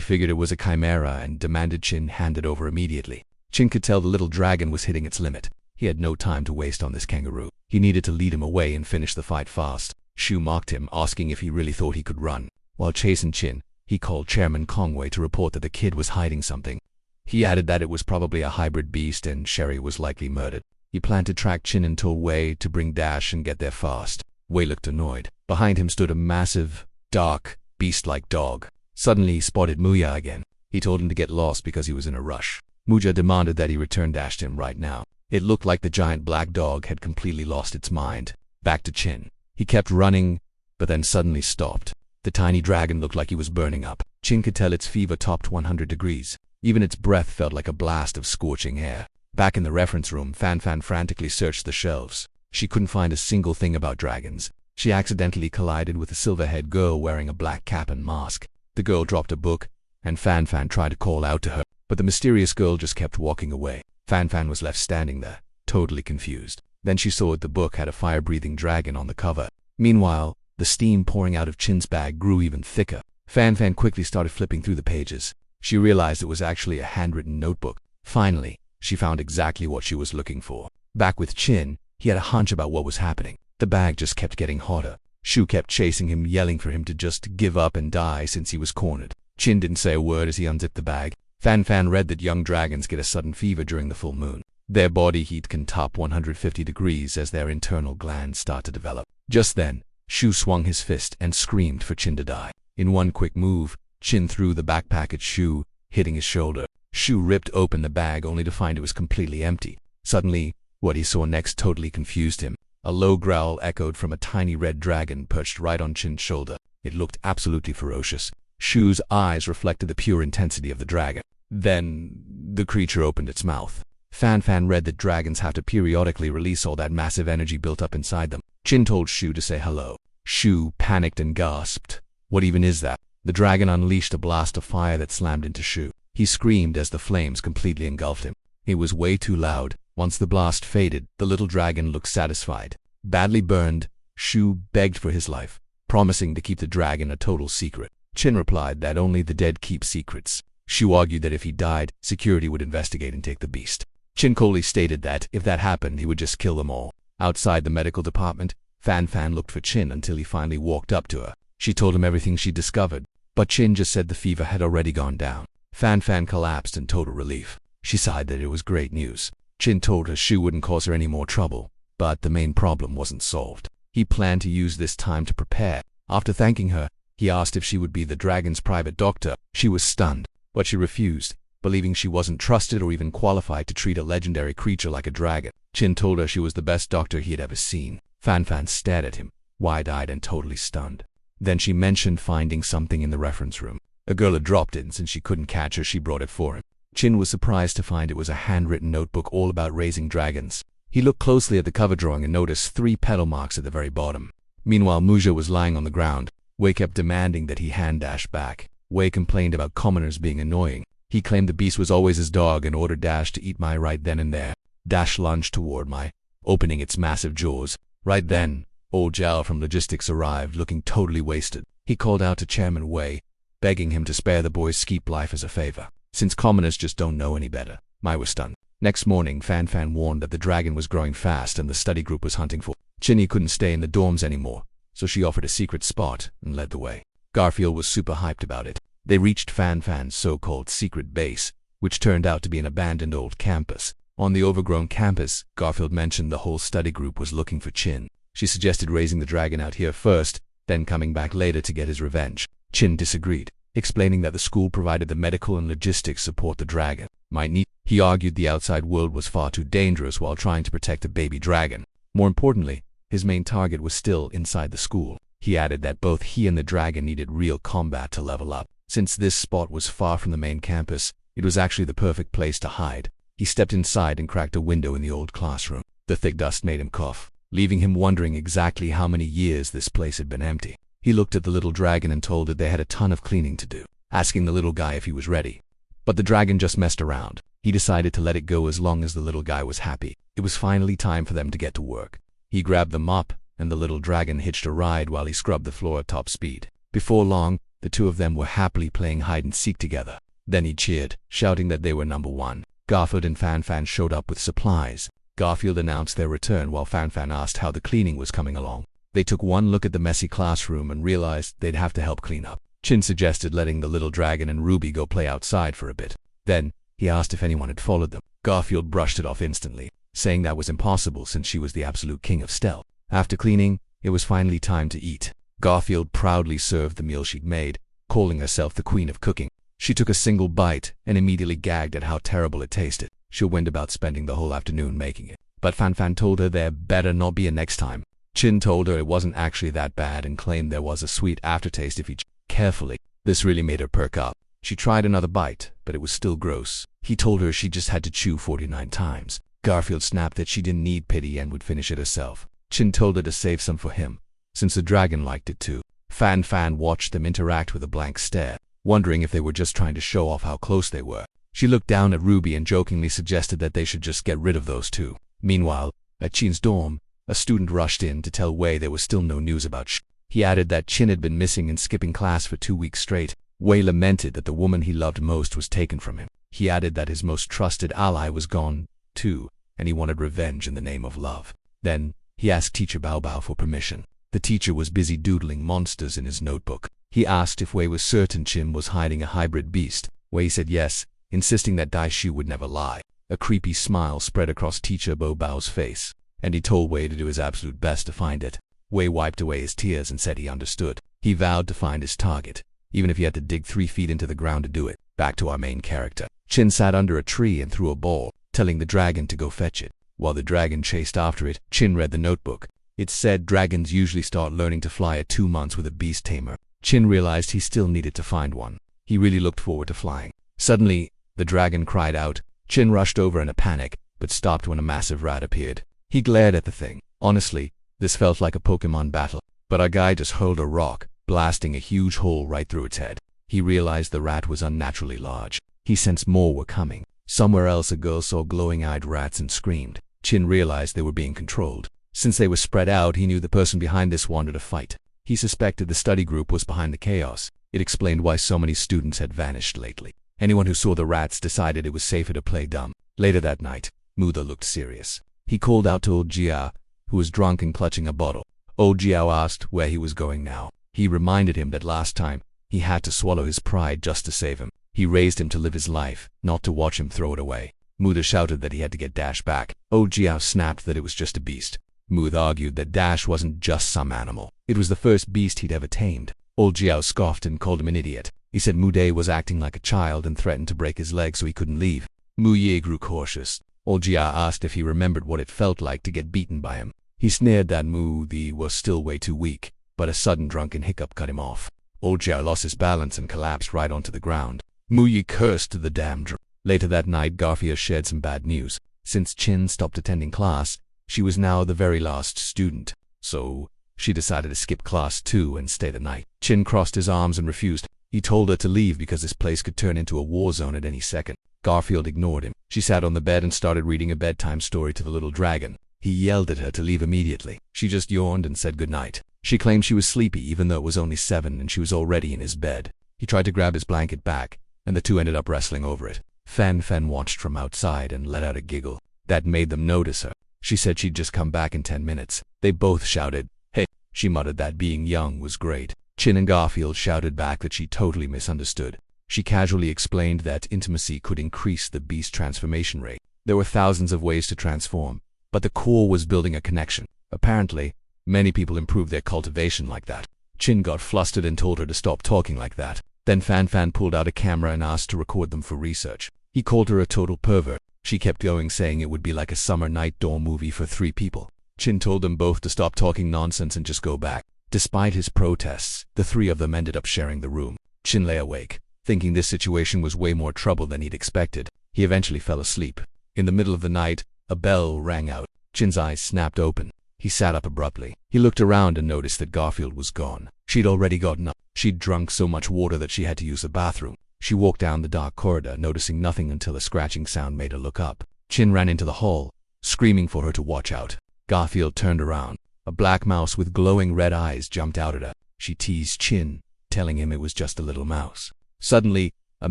figured it was a chimera and demanded Chin hand it over immediately. Chin could tell the little dragon was hitting its limit. He had no time to waste on this kangaroo. He needed to lead him away and finish the fight fast. Shu mocked him, asking if he really thought he could run. While chasing Chin, he called Chairman Kongwei to report that the kid was hiding something. He added that it was probably a hybrid beast and Sherry was likely murdered. He planned to track Chin and told Wei to bring Dash and get there fast. Wei looked annoyed. Behind him stood a massive, dark, beast-like dog. Suddenly he spotted Muya again. He told him to get lost because he was in a rush. Muya demanded that he return Dash to him right now. It looked like the giant black dog had completely lost its mind. Back to Chin. He kept running, but then suddenly stopped. The tiny dragon looked like he was burning up. Chin could tell its fever topped 100 degrees. Even its breath felt like a blast of scorching air. Back in the reference room, Fan frantically searched the shelves. She couldn't find a single thing about dragons. She accidentally collided with a silver-haired girl wearing a black cap and mask. The girl dropped a book, and Fan tried to call out to her, but the mysterious girl just kept walking away. Fan was left standing there, totally confused. Then she saw the book had a fire-breathing dragon on the cover. Meanwhile, the steam pouring out of Chin's bag grew even thicker. Fan quickly started flipping through the pages. She realized it was actually a handwritten notebook. Finally, she found exactly what she was looking for. Back with Chin, he had a hunch about what was happening. The bag just kept getting hotter. Shu kept chasing him, yelling for him to just give up and die since he was cornered. Chin didn't say a word as he unzipped the bag. Fan read that young dragons get a sudden fever during the full moon. Their body heat can top 150 degrees as their internal glands start to develop. Just then, Shu swung his fist and screamed for Chin to die. In one quick move, Chin threw the backpack at Shu, hitting his shoulder. Shu ripped open the bag only to find it was completely empty. Suddenly, what he saw next totally confused him. A low growl echoed from a tiny red dragon perched right on Chin's shoulder. It looked absolutely ferocious. Shu's eyes reflected the pure intensity of the dragon. Then, the creature opened its mouth. Fan read that dragons have to periodically release all that massive energy built up inside them. Chin told Shu to say hello. Shu panicked and gasped. What even is that? The dragon unleashed a blast of fire that slammed into Shu. He screamed as the flames completely engulfed him. It was way too loud. Once the blast faded, the little dragon looked satisfied. Badly burned, Shu begged for his life, promising to keep the dragon a total secret. Chin replied that only the dead keep secrets. Shu argued that if he died, security would investigate and take the beast. Chin coldly stated that if that happened, he would just kill them all. Outside the medical department, Fan looked for Chin until he finally walked up to her. She told him everything she discovered, but Chin just said the fever had already gone down. Fan collapsed in total relief. She sighed that it was great news. Chin told her Shu wouldn't cause her any more trouble, but the main problem wasn't solved. He planned to use this time to prepare. After thanking her, he asked if she would be the dragon's private doctor. She was stunned, but she refused, believing she wasn't trusted or even qualified to treat a legendary creature like a dragon. Chin told her she was the best doctor he had ever seen. Fan stared at him, wide-eyed and totally stunned. Then she mentioned finding something in the reference room. A girl had dropped it, and since she couldn't catch her, she brought it for him. Chin was surprised to find it was a handwritten notebook all about raising dragons. He looked closely at the cover drawing and noticed 3 petal marks at the very bottom. Meanwhile, Muja was lying on the ground. Wei kept demanding that he hand Dash back. Wei complained about commoners being annoying. He claimed the beast was always his dog and ordered Dash to eat Mai right then and there. Dash lunged toward Mai, opening its massive jaws. Right then, old Zhao from logistics arrived, looking totally wasted. He called out to Chairman Wei, begging him to spare the boy's skeep life as a favor, since commoners just don't know any better. Mai was stunned. Next morning, Fan warned that the dragon was growing fast and the study group was hunting for Chinny couldn't stay in the dorms anymore, so she offered a secret spot and led the way. Garfield was super hyped about it. They reached Fan's so-called secret base, which turned out to be an abandoned old campus. On the overgrown campus, Garfield mentioned the whole study group was looking for Chin. She suggested raising the dragon out here first, then coming back later to get his revenge. Chin disagreed, explaining that the school provided the medical and logistics support the dragon might need. He argued the outside world was far too dangerous while trying to protect a baby dragon. More importantly, his main target was still inside the school. He added that both he and the dragon needed real combat to level up. Since this spot was far from the main campus, it was actually the perfect place to hide. He stepped inside and cracked a window in the old classroom. The thick dust made him cough, leaving him wondering exactly how many years this place had been empty. He looked at the little dragon and told it they had a ton of cleaning to do, asking the little guy if he was ready. But the dragon just messed around. He decided to let it go as long as the little guy was happy. It was finally time for them to get to work. He grabbed the mop, and the little dragon hitched a ride while he scrubbed the floor at top speed. Before long, the two of them were happily playing hide-and-seek together. Then he cheered, shouting that they were number one. Garfield and Fan showed up with supplies. Garfield announced their return while Fan asked how the cleaning was coming along. They took one look at the messy classroom and realized they'd have to help clean up. Chin suggested letting the little dragon and Ruby go play outside for a bit. Then, he asked if anyone had followed them. Garfield brushed it off instantly, saying that was impossible since she was the absolute king of stealth. After cleaning, it was finally time to eat. Garfield proudly served the meal she'd made, calling herself the queen of cooking. She took a single bite and immediately gagged at how terrible it tasted. She went about spending the whole afternoon making it. But Fan told her there better not be a next time. Chin told her it wasn't actually that bad and claimed there was a sweet aftertaste if he chewed carefully. This really made her perk up. She tried another bite, but it was still gross. He told her she just had to chew 49 times. Garfield snapped that she didn't need pity and would finish it herself. Chin told her to save some for him, since the dragon liked it too. Fan watched them interact with a blank stare, wondering if they were just trying to show off how close they were. She looked down at Ruby and jokingly suggested that they should just get rid of those two. Meanwhile, at Chin's dorm, a student rushed in to tell Wei there was still no news about Sh. He added that Chin had been missing and skipping class for 2 weeks straight. Wei lamented that the woman he loved most was taken from him. He added that his most trusted ally was gone, too, and he wanted revenge in the name of love. Then, he asked Teacher Bao for permission. The teacher was busy doodling monsters in his notebook. He asked if Wei was certain Chin was hiding a hybrid beast. Wei said yes, insisting that Daishu would never lie. A creepy smile spread across Teacher Bao's face, and he told Wei to do his absolute best to find it. Wei wiped away his tears and said he understood. He vowed to find his target, even if he had to dig 3 feet into the ground to do it. Back to our main character. Chin sat under a tree and threw a ball, telling the dragon to go fetch it. While the dragon chased after it, Chin read the notebook. It said dragons usually start learning to fly at 2 months with a beast tamer. Chin realized he still needed to find one. He really looked forward to flying. Suddenly, the dragon cried out. Chin rushed over in a panic, but stopped when a massive rat appeared. He glared at the thing. Honestly, this felt like a Pokemon battle, but our guy just hurled a rock, blasting a huge hole right through its head. He realized the rat was unnaturally large. He sensed more were coming. Somewhere else a girl saw glowing-eyed rats and screamed. Chin realized they were being controlled. Since they were spread out, he knew the person behind this wanted a fight. He suspected the study group was behind the chaos. It explained why so many students had vanished lately. Anyone who saw the rats decided it was safer to play dumb. Later that night, Mutha looked serious. He called out to old Jiao, who was drunk and clutching a bottle. Old Jiao asked where he was going now. He reminded him that last time, he had to swallow his pride just to save him. He raised him to live his life, not to watch him throw it away. Mutha shouted that he had to get Dash back. Old Jiao snapped that it was just a beast. Mutha argued that Dash wasn't just some animal. It was the first beast he'd ever tamed. Old Jiao scoffed and called him an idiot. He said Mude was acting like a child and threatened to break his leg so he couldn't leave. Mu Ye grew cautious. Old Jiao asked if he remembered what it felt like to get beaten by him. He sneered that Mu Ye was still way too weak, but a sudden drunken hiccup cut him off. Old Jiao lost his balance and collapsed right onto the ground. Mu Ye cursed the damn drunk. Later that night, Garfield shared some bad news. Since Chin stopped attending class, she was now the very last student. So, she decided to skip class too and stay the night. Chin crossed his arms and refused. He told her to leave because this place could turn into a war zone at any second. Garfield ignored him. She sat on the bed and started reading a bedtime story to the little dragon. He yelled at her to leave immediately. She just yawned and said goodnight. She claimed she was sleepy even though it was only 7 and she was already in his bed. He tried to grab his blanket back, and the two ended up wrestling over it. Fan watched from outside and let out a giggle. That made them notice her. She said she'd just come back in 10 minutes. They both shouted, "Hey!" She muttered that being young was great. Chin and Garfield shouted back that she totally misunderstood. She casually explained that intimacy could increase the beast transformation rate. There were thousands of ways to transform, but the core was building a connection. Apparently, many people improve their cultivation like that. Chin got flustered and told her to stop talking like that. Then Fan pulled out a camera and asked to record them for research. He called her a total pervert. She kept going, saying it would be like a summer night door movie for 3 people. Chin told them both to stop talking nonsense and just go back. Despite his protests, the 3 of them ended up sharing the room. Chin lay awake, thinking this situation was way more trouble than he'd expected. He eventually fell asleep. In the middle of the night, a bell rang out. Chin's eyes snapped open. He sat up abruptly. He looked around and noticed that Garfield was gone. She'd already gotten up. She'd drunk so much water that she had to use the bathroom. She walked down the dark corridor, noticing nothing until a scratching sound made her look up. Chin ran into the hall, screaming for her to watch out. Garfield turned around. A black mouse with glowing red eyes jumped out at her. She teased Chin, telling him it was just a little mouse. Suddenly, a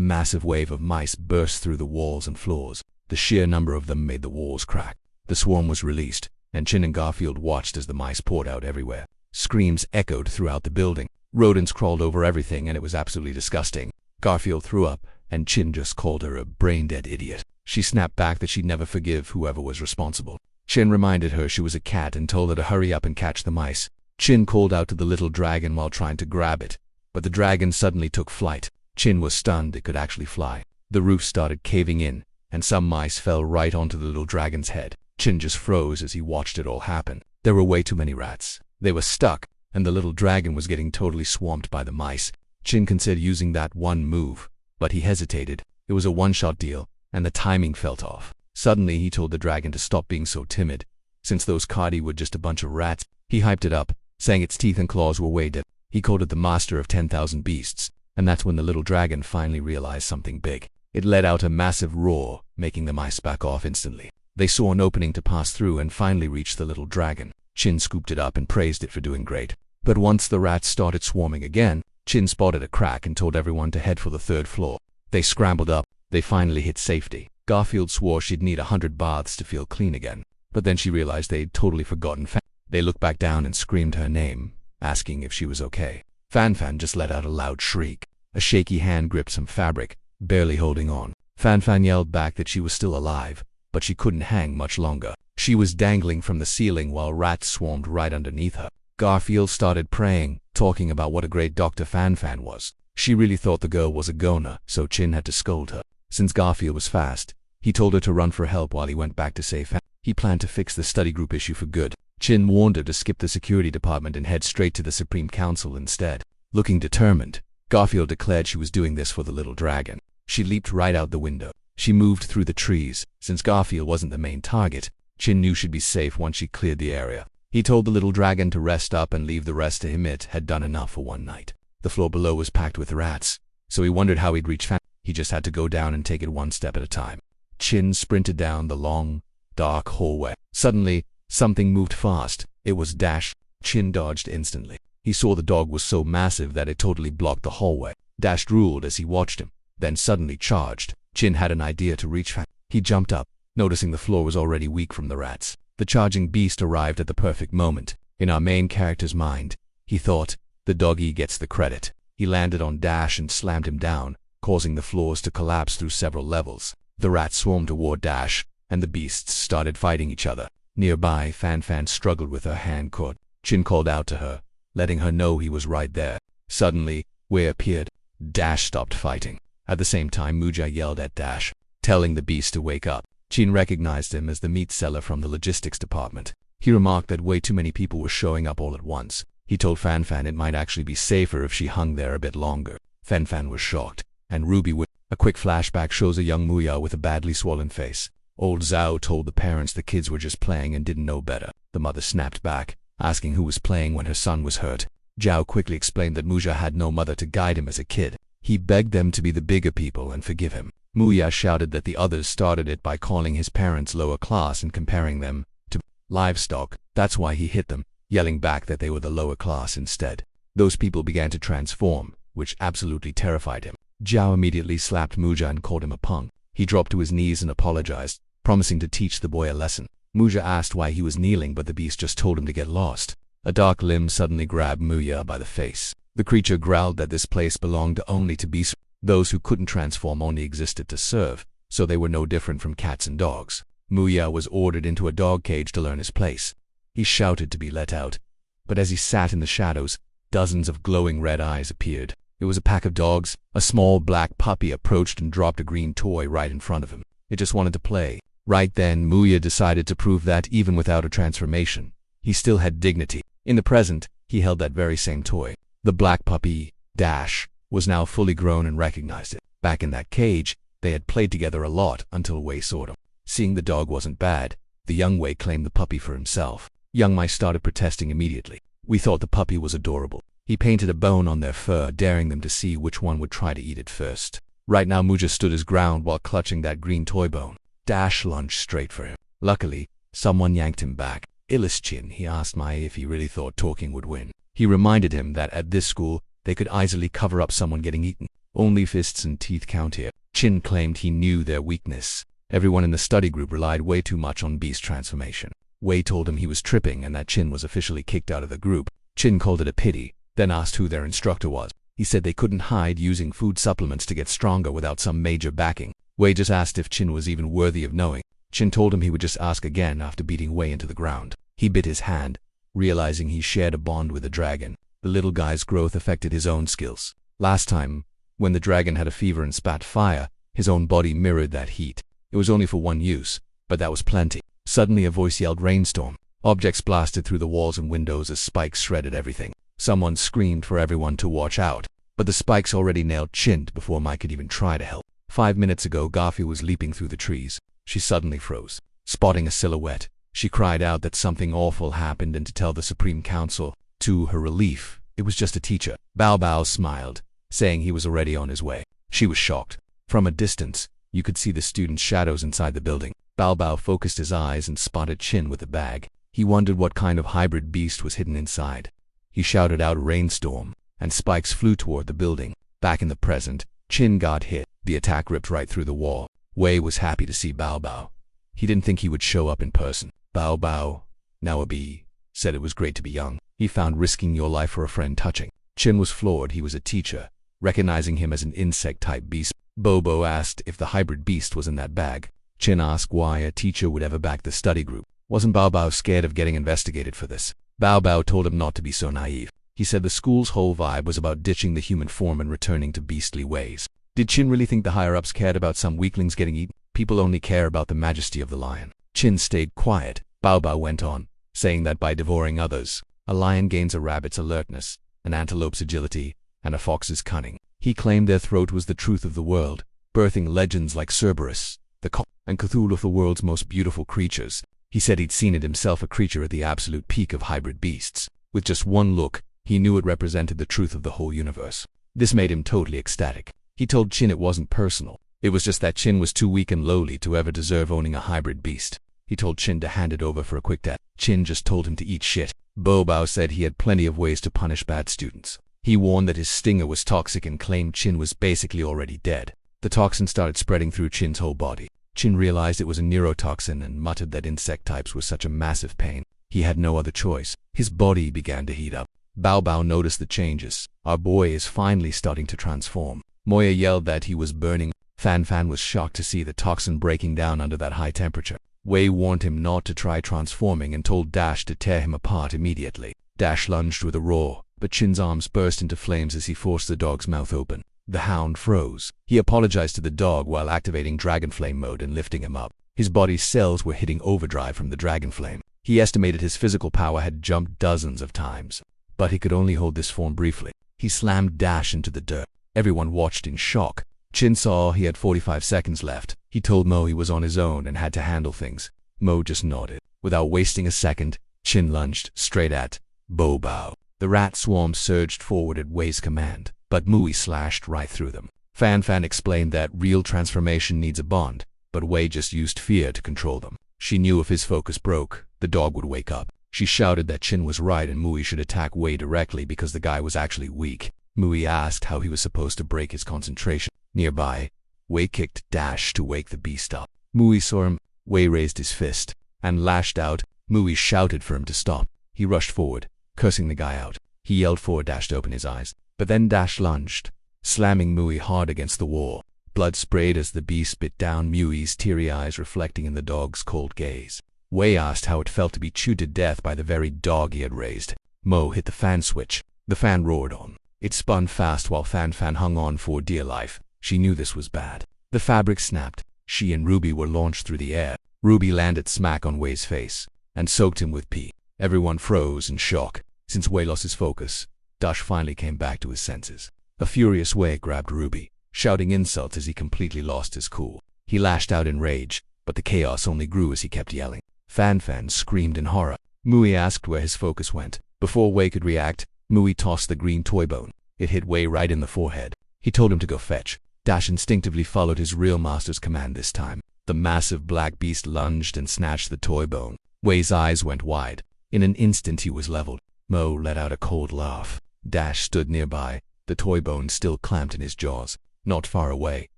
massive wave of mice burst through the walls and floors. The sheer number of them made the walls crack. The swarm was released, and Chin and Garfield watched as the mice poured out everywhere. Screams echoed throughout the building. Rodents crawled over everything, and it was absolutely disgusting. Garfield threw up, and Chin just called her a brain-dead idiot. She snapped back that she'd never forgive whoever was responsible. Chin reminded her she was a cat and told her to hurry up and catch the mice. Chin called out to the little dragon while trying to grab it, but the dragon suddenly took flight. Chin was stunned it could actually fly. The roof started caving in, and some mice fell right onto the little dragon's head. Chin just froze as he watched it all happen. There were way too many rats. They were stuck, and the little dragon was getting totally swamped by the mice. Chin considered using that one move, but he hesitated. It was a one-shot deal, and the timing felt off. Suddenly, he told the dragon to stop being so timid. Since those Cardi were just a bunch of rats, he hyped it up, saying its teeth and claws were way dead. He called it the master of 10,000 beasts, and that's when the little dragon finally realized something big. It let out a massive roar, making the mice back off instantly. They saw an opening to pass through and finally reached the little dragon. Chin scooped it up and praised it for doing great. But once the rats started swarming again, Chin spotted a crack and told everyone to head for the 3rd floor. They scrambled up. They finally hit safety. Garfield swore she'd need 100 baths to feel clean again. But then she realized they'd totally forgotten Fan. They looked back down and screamed her name, asking if she was okay. Fan just let out a loud shriek. A shaky hand gripped some fabric, barely holding on. Fan yelled back that she was still alive, but she couldn't hang much longer. She was dangling from the ceiling while rats swarmed right underneath her. Garfield started praying, talking about what a great doctor Fan was. She really thought the girl was a goner, so Chin had to scold her. Since Garfield was fast, he told her to run for help while he went back to save Fan. He planned to fix the study group issue for good. Chin warned her to skip the security department and head straight to the Supreme Council instead. Looking determined, Garfield declared she was doing this for the little dragon. She leaped right out the window. She moved through the trees. Since Garfield wasn't the main target, Chin knew she'd be safe once she cleared the area. He told the little dragon to rest up and leave the rest to him. It had done enough for one night. The floor below was packed with rats, so he wondered how he'd reach Fan. He just had to go down and take it one step at a time. Chin sprinted down the long, dark hallway. Suddenly, something moved fast. It was Dash. Chin dodged instantly. He saw the dog was so massive that it totally blocked the hallway. Dash drooled as he watched him, then suddenly charged. Chin had an idea to reach Fan. He jumped up, noticing the floor was already weak from the rats. The charging beast arrived at the perfect moment. In our main character's mind, he thought, the doggy gets the credit. He landed on Dash and slammed him down, causing the floors to collapse through several levels. The rats swarmed toward Dash, and the beasts started fighting each other. Nearby, Fan struggled with her hand caught. Chin called out to her, letting her know he was right there. Suddenly, Wei appeared. Dash stopped fighting. At the same time, Muja yelled at Dash, telling the beast to wake up. Chin recognized him as the meat seller from the logistics department. He remarked that way too many people were showing up all at once. He told Fan it might actually be safer if she hung there a bit longer. Fan was shocked, and Ruby would. A quick flashback shows a young Muya with a badly swollen face. Old Zhao told the parents the kids were just playing and didn't know better. The mother snapped back, asking who was playing when her son was hurt. Zhao quickly explained that Muya had no mother to guide him as a kid. He begged them to be the bigger people and forgive him. Muya shouted that the others started it by calling his parents lower class and comparing them to livestock. That's why he hit them, yelling back that they were the lower class instead. Those people began to transform, which absolutely terrified him. Zhao immediately slapped Muja and called him a punk. He dropped to his knees and apologized, promising to teach the boy a lesson. Muja asked why he was kneeling, but the beast just told him to get lost. A dark limb suddenly grabbed Muya by the face. The creature growled that this place belonged only to beasts. Those who couldn't transform only existed to serve, so they were no different from cats and dogs. Muya was ordered into a dog cage to learn his place. He shouted to be let out, but as he sat in the shadows, dozens of glowing red eyes appeared. It was a pack of dogs. A small black puppy approached and dropped a green toy right in front of him. It just wanted to play. Right then, Muya decided to prove that even without a transformation, he still had dignity. In the present, he held that very same toy. The black puppy, Dash, was now fully grown and recognized it. Back in that cage, they had played together a lot until Wei saw him. Seeing the dog wasn't bad, the young Wei claimed the puppy for himself. Young Mai started protesting immediately. We thought the puppy was adorable. He painted a bone on their fur, daring them to see which one would try to eat it first. Right now, Muja stood his ground while clutching that green toy bone. Dash lunged straight for him. Luckily, someone yanked him back. Lin Chin, he asked Mai if he really thought talking would win. He reminded him that at this school, they could easily cover up someone getting eaten. Only fists and teeth count here. Chin claimed he knew their weakness. Everyone in the study group relied way too much on beast transformation. Wei told him he was tripping and that Chin was officially kicked out of the group. Chin called it a pity, then asked who their instructor was. He said they couldn't hide using food supplements to get stronger without some major backing. Wei just asked if Chin was even worthy of knowing. Chin told him he would just ask again after beating Wei into the ground. He bit his hand, realizing he shared a bond with the dragon. The little guy's growth affected his own skills. Last time, when the dragon had a fever and spat fire, his own body mirrored that heat. It was only for one use, but that was plenty. Suddenly a voice yelled rainstorm. Objects blasted through the walls and windows as spikes shredded everything. Someone screamed for everyone to watch out, but the spikes already nailed Chin before Mike could even try to help. 5 minutes ago, Garfield was leaping through the trees. She suddenly froze. Spotting a silhouette, she cried out that something awful happened and to tell the Supreme Council. To her relief, it was just a teacher. Bao Bao smiled, saying he was already on his way. She was shocked. From a distance, you could see the students' shadows inside the building. Bao Bao focused his eyes and spotted Chin with a bag. He wondered what kind of hybrid beast was hidden inside. He shouted out rainstorm, and spikes flew toward the building. Back in the present, Chin got hit. The attack ripped right through the wall. Wei was happy to see Bao Bao. He didn't think he would show up in person. Bao Bao, now a bee, said it was great to be young. He found risking your life for a friend touching. Chin was floored. He was a teacher. Recognizing him as an insect-type beast, Bobo asked if the hybrid beast was in that bag. Chin asked why a teacher would ever back the study group. Wasn't Bao Bao scared of getting investigated for this? Bao Bao told him not to be so naive. He said the school's whole vibe was about ditching the human form and returning to beastly ways. Did Chin really think the higher-ups cared about some weaklings getting eaten? People only care about the majesty of the lion. Chin stayed quiet. Bao Bao went on, saying that by devouring others, a lion gains a rabbit's alertness, an antelope's agility, and a fox's cunning. He claimed their throat was the truth of the world, birthing legends like Cerberus, the cock, and Cthulhu, the world's most beautiful creatures. He said he'd seen it himself, a creature at the absolute peak of hybrid beasts. With just one look, he knew it represented the truth of the whole universe. This made him totally ecstatic. He told Chin it wasn't personal. It was just that Chin was too weak and lowly to ever deserve owning a hybrid beast. He told Chin to hand it over for a quick death. Chin just told him to eat shit. Bo Bao said he had plenty of ways to punish bad students. He warned that his stinger was toxic and claimed Chin was basically already dead. The toxin started spreading through Chin's whole body. Chin realized it was a neurotoxin and muttered that insect types were such a massive pain. He had no other choice. His body began to heat up. Bao Bao noticed the changes. Our boy is finally starting to transform. Moya yelled that he was burning. Fan Fan was shocked to see the toxin breaking down under that high temperature. Wei warned him not to try transforming and told Dash to tear him apart immediately. Dash lunged with a roar, but Chin's arms burst into flames as he forced the dog's mouth open. The hound froze. He apologized to the dog while activating Dragon Flame mode and lifting him up. His body's cells were hitting overdrive from the Dragon Flame. He estimated his physical power had jumped dozens of times, but he could only hold this form briefly. He slammed Dash into the dirt. Everyone watched in shock. Chin saw he had 45 seconds left. He told Mo he was on his own and had to handle things. Mo just nodded. Without wasting a second, Chin lunged straight at Bo Bao. The rat swarm surged forward at Wei's command, but Mui slashed right through them. Fan Fan explained that real transformation needs a bond, but Wei just used fear to control them. She knew if his focus broke, the dog would wake up. She shouted that Chin was right and Mui should attack Wei directly because the guy was actually weak. Mui asked how he was supposed to break his concentration. Nearby, Wei kicked Dash to wake the beast up. Mui saw him. Wei raised his fist and lashed out. Mui shouted for him to stop. He rushed forward, cursing the guy out. He yelled for Dash to open his eyes, but then Dash lunged, slamming Mui hard against the wall. Blood sprayed as the beast bit down Mui's teary eyes, reflecting in the dog's cold gaze. Wei asked how it felt to be chewed to death by the very dog he had raised. Mo hit the fan switch. The fan roared on. It spun fast while Fan Fan hung on for dear life. She knew this was bad. The fabric snapped. She and Ruby were launched through the air. Ruby landed smack on Wei's face and soaked him with pee. Everyone froze in shock. Since Wei lost his focus, Dash finally came back to his senses. A furious Wei grabbed Ruby, shouting insults as he completely lost his cool. He lashed out in rage, but the chaos only grew as he kept yelling. Fan Fan screamed in horror. Mui asked where his focus went. Before Wei could react, Mui tossed the green toy bone. It hit Wei right in the forehead. He told him to go fetch. Dash instinctively followed his real master's command this time. The massive black beast lunged and snatched the toy bone. Wei's eyes went wide. In an instant he was leveled. Mo let out a cold laugh. Dash stood nearby, the toy bone still clamped in his jaws. Not far away,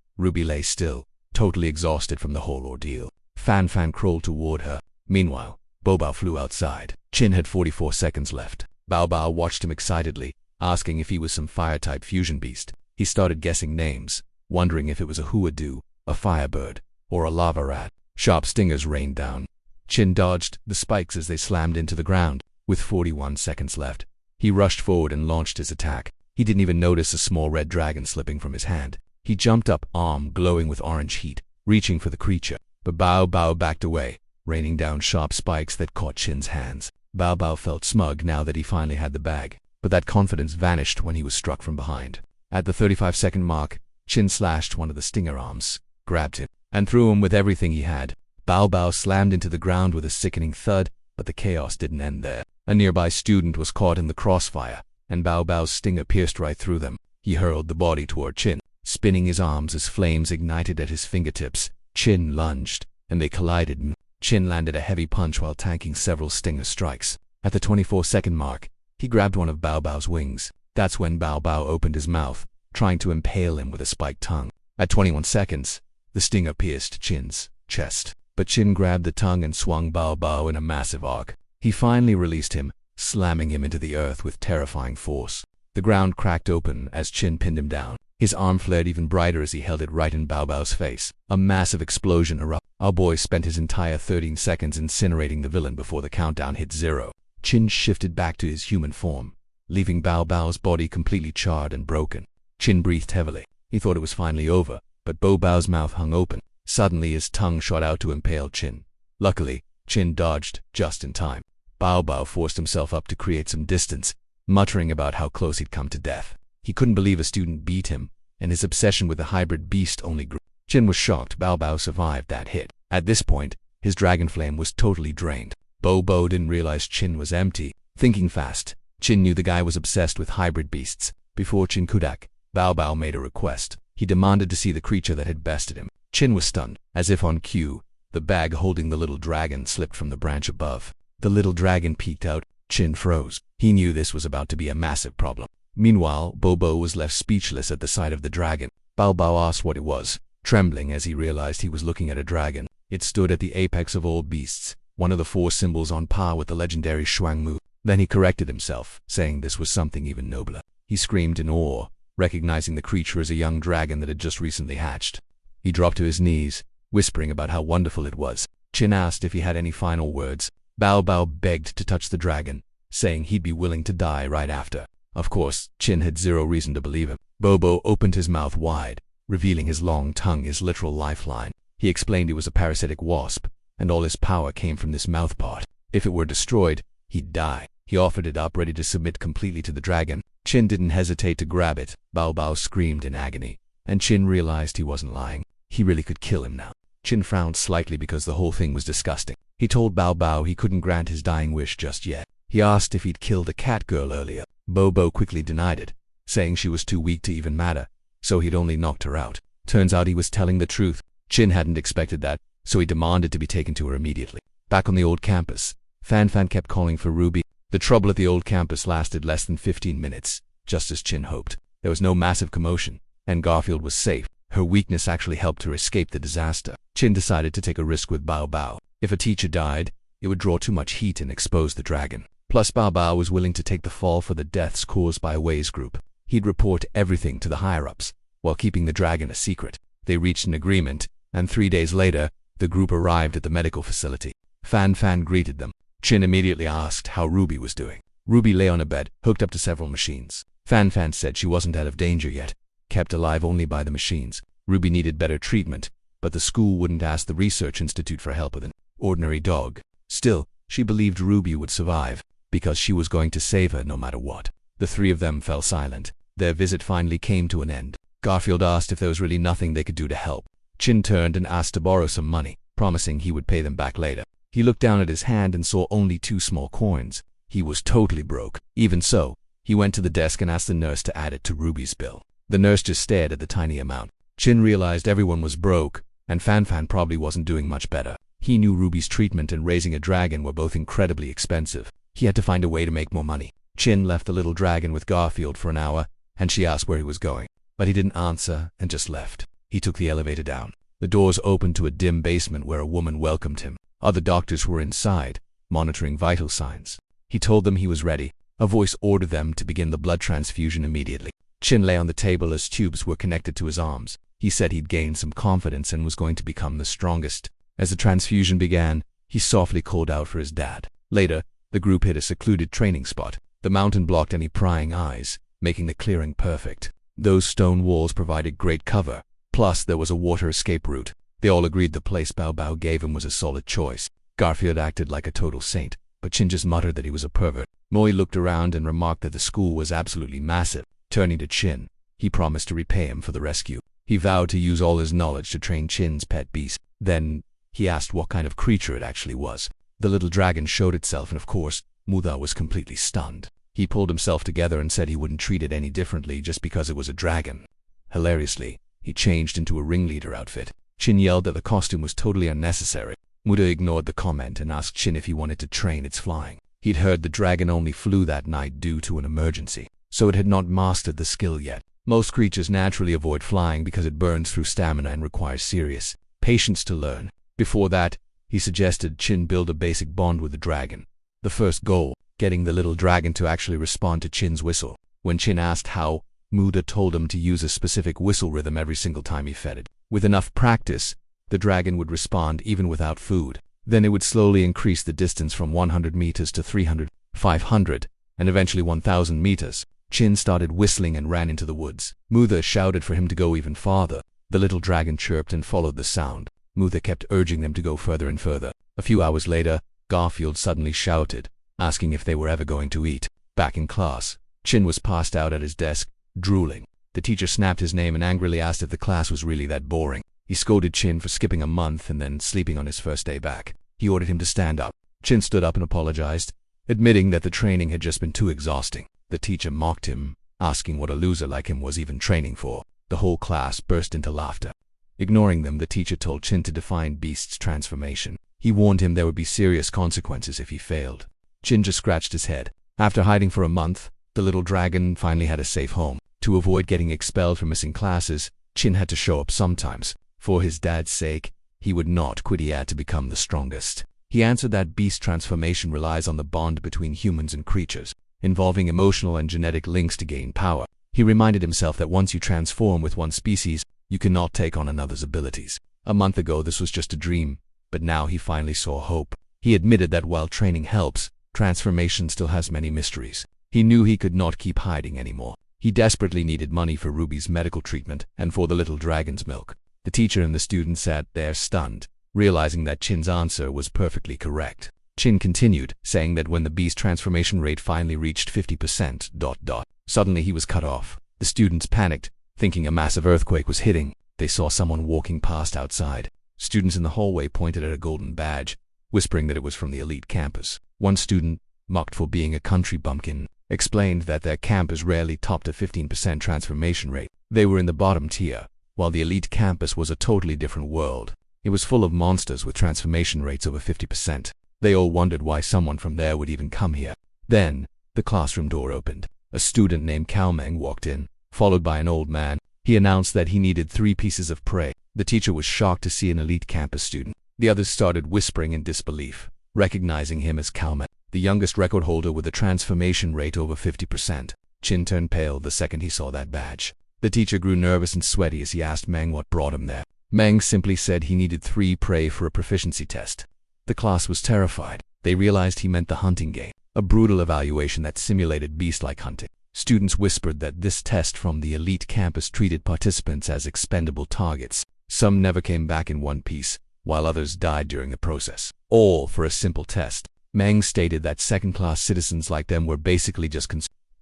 Ruby lay still, totally exhausted from the whole ordeal. Fan Fan crawled toward her. Meanwhile, Bao flew outside. Chin had 44 seconds left. Bao watched him excitedly, asking if he was some fire-type fusion beast. He started guessing names, wondering if it was a Huadu, a firebird, or a lava rat. Sharp stingers rained down. Chin dodged the spikes as they slammed into the ground. With 41 seconds left, he rushed forward and launched his attack. He didn't even notice a small red dragon slipping from his hand. He jumped up, arm glowing with orange heat, reaching for the creature. But Bao backed away, raining down sharp spikes that caught Chin's hands. Bao felt smug now that he finally had the bag, but that confidence vanished when he was struck from behind. At the 35-second mark, Chin slashed one of the stinger arms, grabbed him, and threw him with everything he had. Bao slammed into the ground with a sickening thud, but the chaos didn't end there. A nearby student was caught in the crossfire, and Bao's stinger pierced right through them. He hurled the body toward Chin, spinning his arms as flames ignited at his fingertips. Chin lunged, and they collided. Chin landed a heavy punch while tanking several stinger strikes. At the 24-second mark, he grabbed one of Bao's wings. That's when Bao opened his mouth, trying to impale him with a spiked tongue. At 21 seconds, the stinger pierced Chin's chest, but Chin grabbed the tongue and swung Bao in a massive arc. He finally released him, slamming him into the earth with terrifying force. The ground cracked open as Chin pinned him down. His arm flared even brighter as he held it right in Bao's face. A massive explosion erupted. Our boy spent his entire 13 seconds incinerating the villain before the countdown hit 0. Chin shifted back to his human form, leaving Bao's body completely charred and broken. Chin breathed heavily. He thought it was finally over, but Bao's mouth hung open. Suddenly his tongue shot out to impale Chin. Luckily, Chin dodged just in time. Bao forced himself up to create some distance, muttering about how close he'd come to death. He couldn't believe a student beat him, and his obsession with the hybrid beast only grew. Chin was shocked Bao survived that hit. At this point, his dragon flame was totally drained. Bao didn't realize Chin was empty. Thinking fast, Chin knew the guy was obsessed with hybrid beasts. Before Chin could act, Bao made a request. He demanded to see the creature that had bested him. Chin was stunned. As if on cue, the bag holding the little dragon slipped from the branch above. The little dragon peeked out. Chin froze. He knew this was about to be a massive problem. Meanwhile, Bao was left speechless at the sight of the dragon. Bao asked what it was, trembling as he realized he was looking at a dragon. It stood at the apex of all beasts, one of the 4 symbols on par with the legendary Shuangmu. Then he corrected himself, saying this was something even nobler. He screamed in awe, recognizing the creature as a young dragon that had just recently hatched. He dropped to his knees, whispering about how wonderful it was. Chin asked if he had any final words. Bao begged to touch the dragon, saying he'd be willing to die right after. Of course, Chin had 0 reason to believe him. Bao opened his mouth wide, revealing his long tongue, his literal lifeline. He explained he was a parasitic wasp, and all his power came from this mouth part. If it were destroyed, he'd die. He offered it up, ready to submit completely to the dragon. Chin didn't hesitate to grab it. Bao screamed in agony, and Chin realized he wasn't lying. He really could kill him now. Chin frowned slightly because the whole thing was disgusting. He told Bao he couldn't grant his dying wish just yet. He asked if he'd killed a cat girl earlier. Bao quickly denied it, saying she was too weak to even matter, so he'd only knocked her out. Turns out he was telling the truth. Chin hadn't expected that, so he demanded to be taken to her immediately. Back on the old campus, Fan kept calling for Ruby. The trouble at the old campus lasted less than 15 minutes, just as Chin hoped. There was no massive commotion, and Garfield was safe. Her weakness actually helped her escape the disaster. Chin decided to take a risk with Bao. If a teacher died, it would draw too much heat and expose the dragon. Plus, Bao was willing to take the fall for the deaths caused by Wei's group. He'd report everything to the higher-ups, while keeping the dragon a secret. They reached an agreement, and 3 days later, the group arrived at the medical facility. Fan greeted them. Chin immediately asked how Ruby was doing. Ruby lay on a bed, hooked up to several machines. Fan Fan said she wasn't out of danger yet, kept alive only by the machines. Ruby needed better treatment, but the school wouldn't ask the research institute for help with an ordinary dog. Still, she believed Ruby would survive, because she was going to save her no matter what. The three of them fell silent. Their visit finally came to an end. Garfield asked if there was really nothing they could do to help. Chin turned and asked to borrow some money, promising he would pay them back later. He looked down at his hand and saw only 2 small coins. He was totally broke. Even so, he went to the desk and asked the nurse to add it to Ruby's bill. The nurse just stared at the tiny amount. Chin realized everyone was broke, and Fan Fan probably wasn't doing much better. He knew Ruby's treatment and raising a dragon were both incredibly expensive. He had to find a way to make more money. Chin left the little dragon with Garfield for an hour, and she asked where he was going. But he didn't answer and just left. He took the elevator down. The doors opened to a dim basement where a woman welcomed him. Other doctors were inside, monitoring vital signs. He told them he was ready. A voice ordered them to begin the blood transfusion immediately. Chin lay on the table as tubes were connected to his arms. He said he'd gained some confidence and was going to become the strongest. As the transfusion began, he softly called out for his dad. Later, the group hit a secluded training spot. The mountain blocked any prying eyes, making the clearing perfect. Those stone walls provided great cover. Plus, there was a water escape route. They all agreed the place Bao Bao gave him was a solid choice. Garfield acted like a total saint, but Chin just muttered that he was a pervert. Moi looked around and remarked that the school was absolutely massive. Turning to Chin, he promised to repay him for the rescue. He vowed to use all his knowledge to train Chin's pet beast. Then, he asked what kind of creature it actually was. The little dragon showed itself, and of course, Mudha was completely stunned. He pulled himself together and said he wouldn't treat it any differently just because it was a dragon. Hilariously, he changed into a ringleader outfit. Chin yelled that the costume was totally unnecessary. Mudha ignored the comment and asked Chin if he wanted to train its flying. He'd heard the dragon only flew that night due to an emergency, so it had not mastered the skill yet. Most creatures naturally avoid flying because it burns through stamina and requires serious patience to learn. Before that, he suggested Chin build a basic bond with the dragon. The first goal, getting the little dragon to actually respond to Chin's whistle. When Chin asked how, Mudha told him to use a specific whistle rhythm every single time he fed it. With enough practice, the dragon would respond even without food. Then it would slowly increase the distance from 100 meters to 300, 500, and eventually 1,000 meters. Chin started whistling and ran into the woods. Mudha shouted for him to go even farther. The little dragon chirped and followed the sound. Mudha kept urging them to go further and further. A few hours later, Garfield suddenly shouted, asking if they were ever going to eat. Back in class, Chin was passed out at his desk, drooling. The teacher snapped his name and angrily asked if the class was really that boring. He scolded Chin for skipping a month and then sleeping on his first day back. He ordered him to stand up. Chin stood up and apologized, admitting that the training had just been too exhausting. The teacher mocked him, asking what a loser like him was even training for. The whole class burst into laughter. Ignoring them, the teacher told Chin to define Beast's transformation. He warned him there would be serious consequences if he failed. Chin just scratched his head. After hiding for a month, the little dragon finally had a safe home. To avoid getting expelled for missing classes, Chin had to show up sometimes. For his dad's sake, he would not quit. He had to become the strongest. He answered that Beast transformation relies on the bond between humans and creatures, involving emotional and genetic links to gain power. He reminded himself that once you transform with one species, you cannot take on another's abilities. A month ago this was just a dream, but now he finally saw hope. He admitted that while training helps, transformation still has many mysteries. He knew he could not keep hiding anymore. He desperately needed money for Ruby's medical treatment and for the little dragon's milk. The teacher and the student sat there stunned, realizing that Chin's answer was perfectly correct. Chin continued, saying that when the Beast transformation rate finally reached 50%, suddenly he was cut off. The students panicked, thinking a massive earthquake was hitting. They saw someone walking past outside. Students in the hallway pointed at a golden badge, whispering that it was from the elite campus. One student, mocked for being a country bumpkin, explained that their campus rarely topped a 15% transformation rate. They were in the bottom tier, while the elite campus was a totally different world. It was full of monsters with transformation rates over 50%. They all wondered why someone from there would even come here. Then, the classroom door opened. A student named Cao Meng walked in, followed by an old man. He announced that he needed 3 pieces of prey. The teacher was shocked to see an elite campus student. The others started whispering in disbelief, recognizing him as Cao Meng, the youngest record holder with a transformation rate over 50%. Chin turned pale the second he saw that badge. The teacher grew nervous and sweaty as he asked Meng what brought him there. Meng simply said he needed 3 prey for a proficiency test. The class was terrified. They realized he meant the hunting game, a brutal evaluation that simulated beast-like hunting. Students whispered that this test from the elite campus treated participants as expendable targets. Some never came back in one piece, while others died during the process. All for a simple test. Meng stated that second-class citizens like them were basically just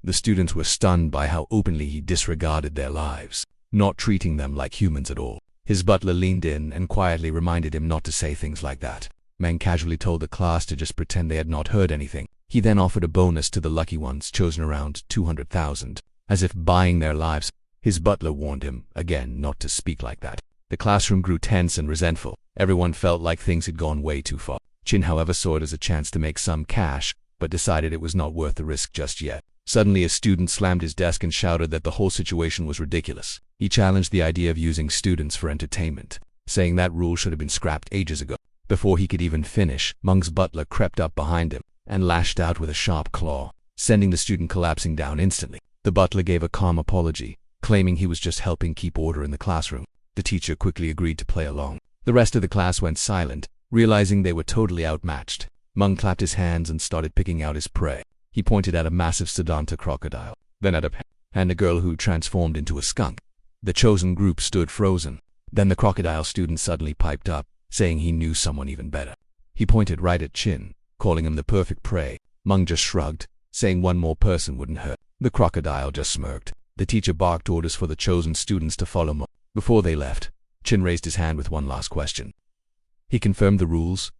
The students were stunned by how openly he disregarded their lives, not treating them like humans at all. His butler leaned in and quietly reminded him not to say things like that. Meng casually told the class to just pretend they had not heard anything. He then offered a bonus to the lucky ones, chosen around 200,000, as if buying their lives. His butler warned him, again, not to speak like that. The classroom grew tense and resentful. Everyone felt like things had gone way too far. Chin, however, saw it as a chance to make some cash, but decided it was not worth the risk just yet. Suddenly, a student slammed his desk and shouted that the whole situation was ridiculous. He challenged the idea of using students for entertainment, saying that rule should have been scrapped ages ago. Before he could even finish, Meng's butler crept up behind him and lashed out with a sharp claw, sending the student collapsing down instantly. The butler gave a calm apology, claiming he was just helping keep order in the classroom. The teacher quickly agreed to play along. The rest of the class went silent, realizing they were totally outmatched. Meng clapped his hands and started picking out his prey. He pointed at a massive Siddhanta crocodile, then at a pen and a girl who transformed into a skunk. The chosen group stood frozen. Then the crocodile student suddenly piped up, saying he knew someone even better. He pointed right at Chin, calling him the perfect prey. Meng just shrugged, saying one more person wouldn't hurt. The crocodile just smirked. The teacher barked orders for the chosen students to follow Meng. Before they left, Chin raised his hand with one last question. He confirmed the rules.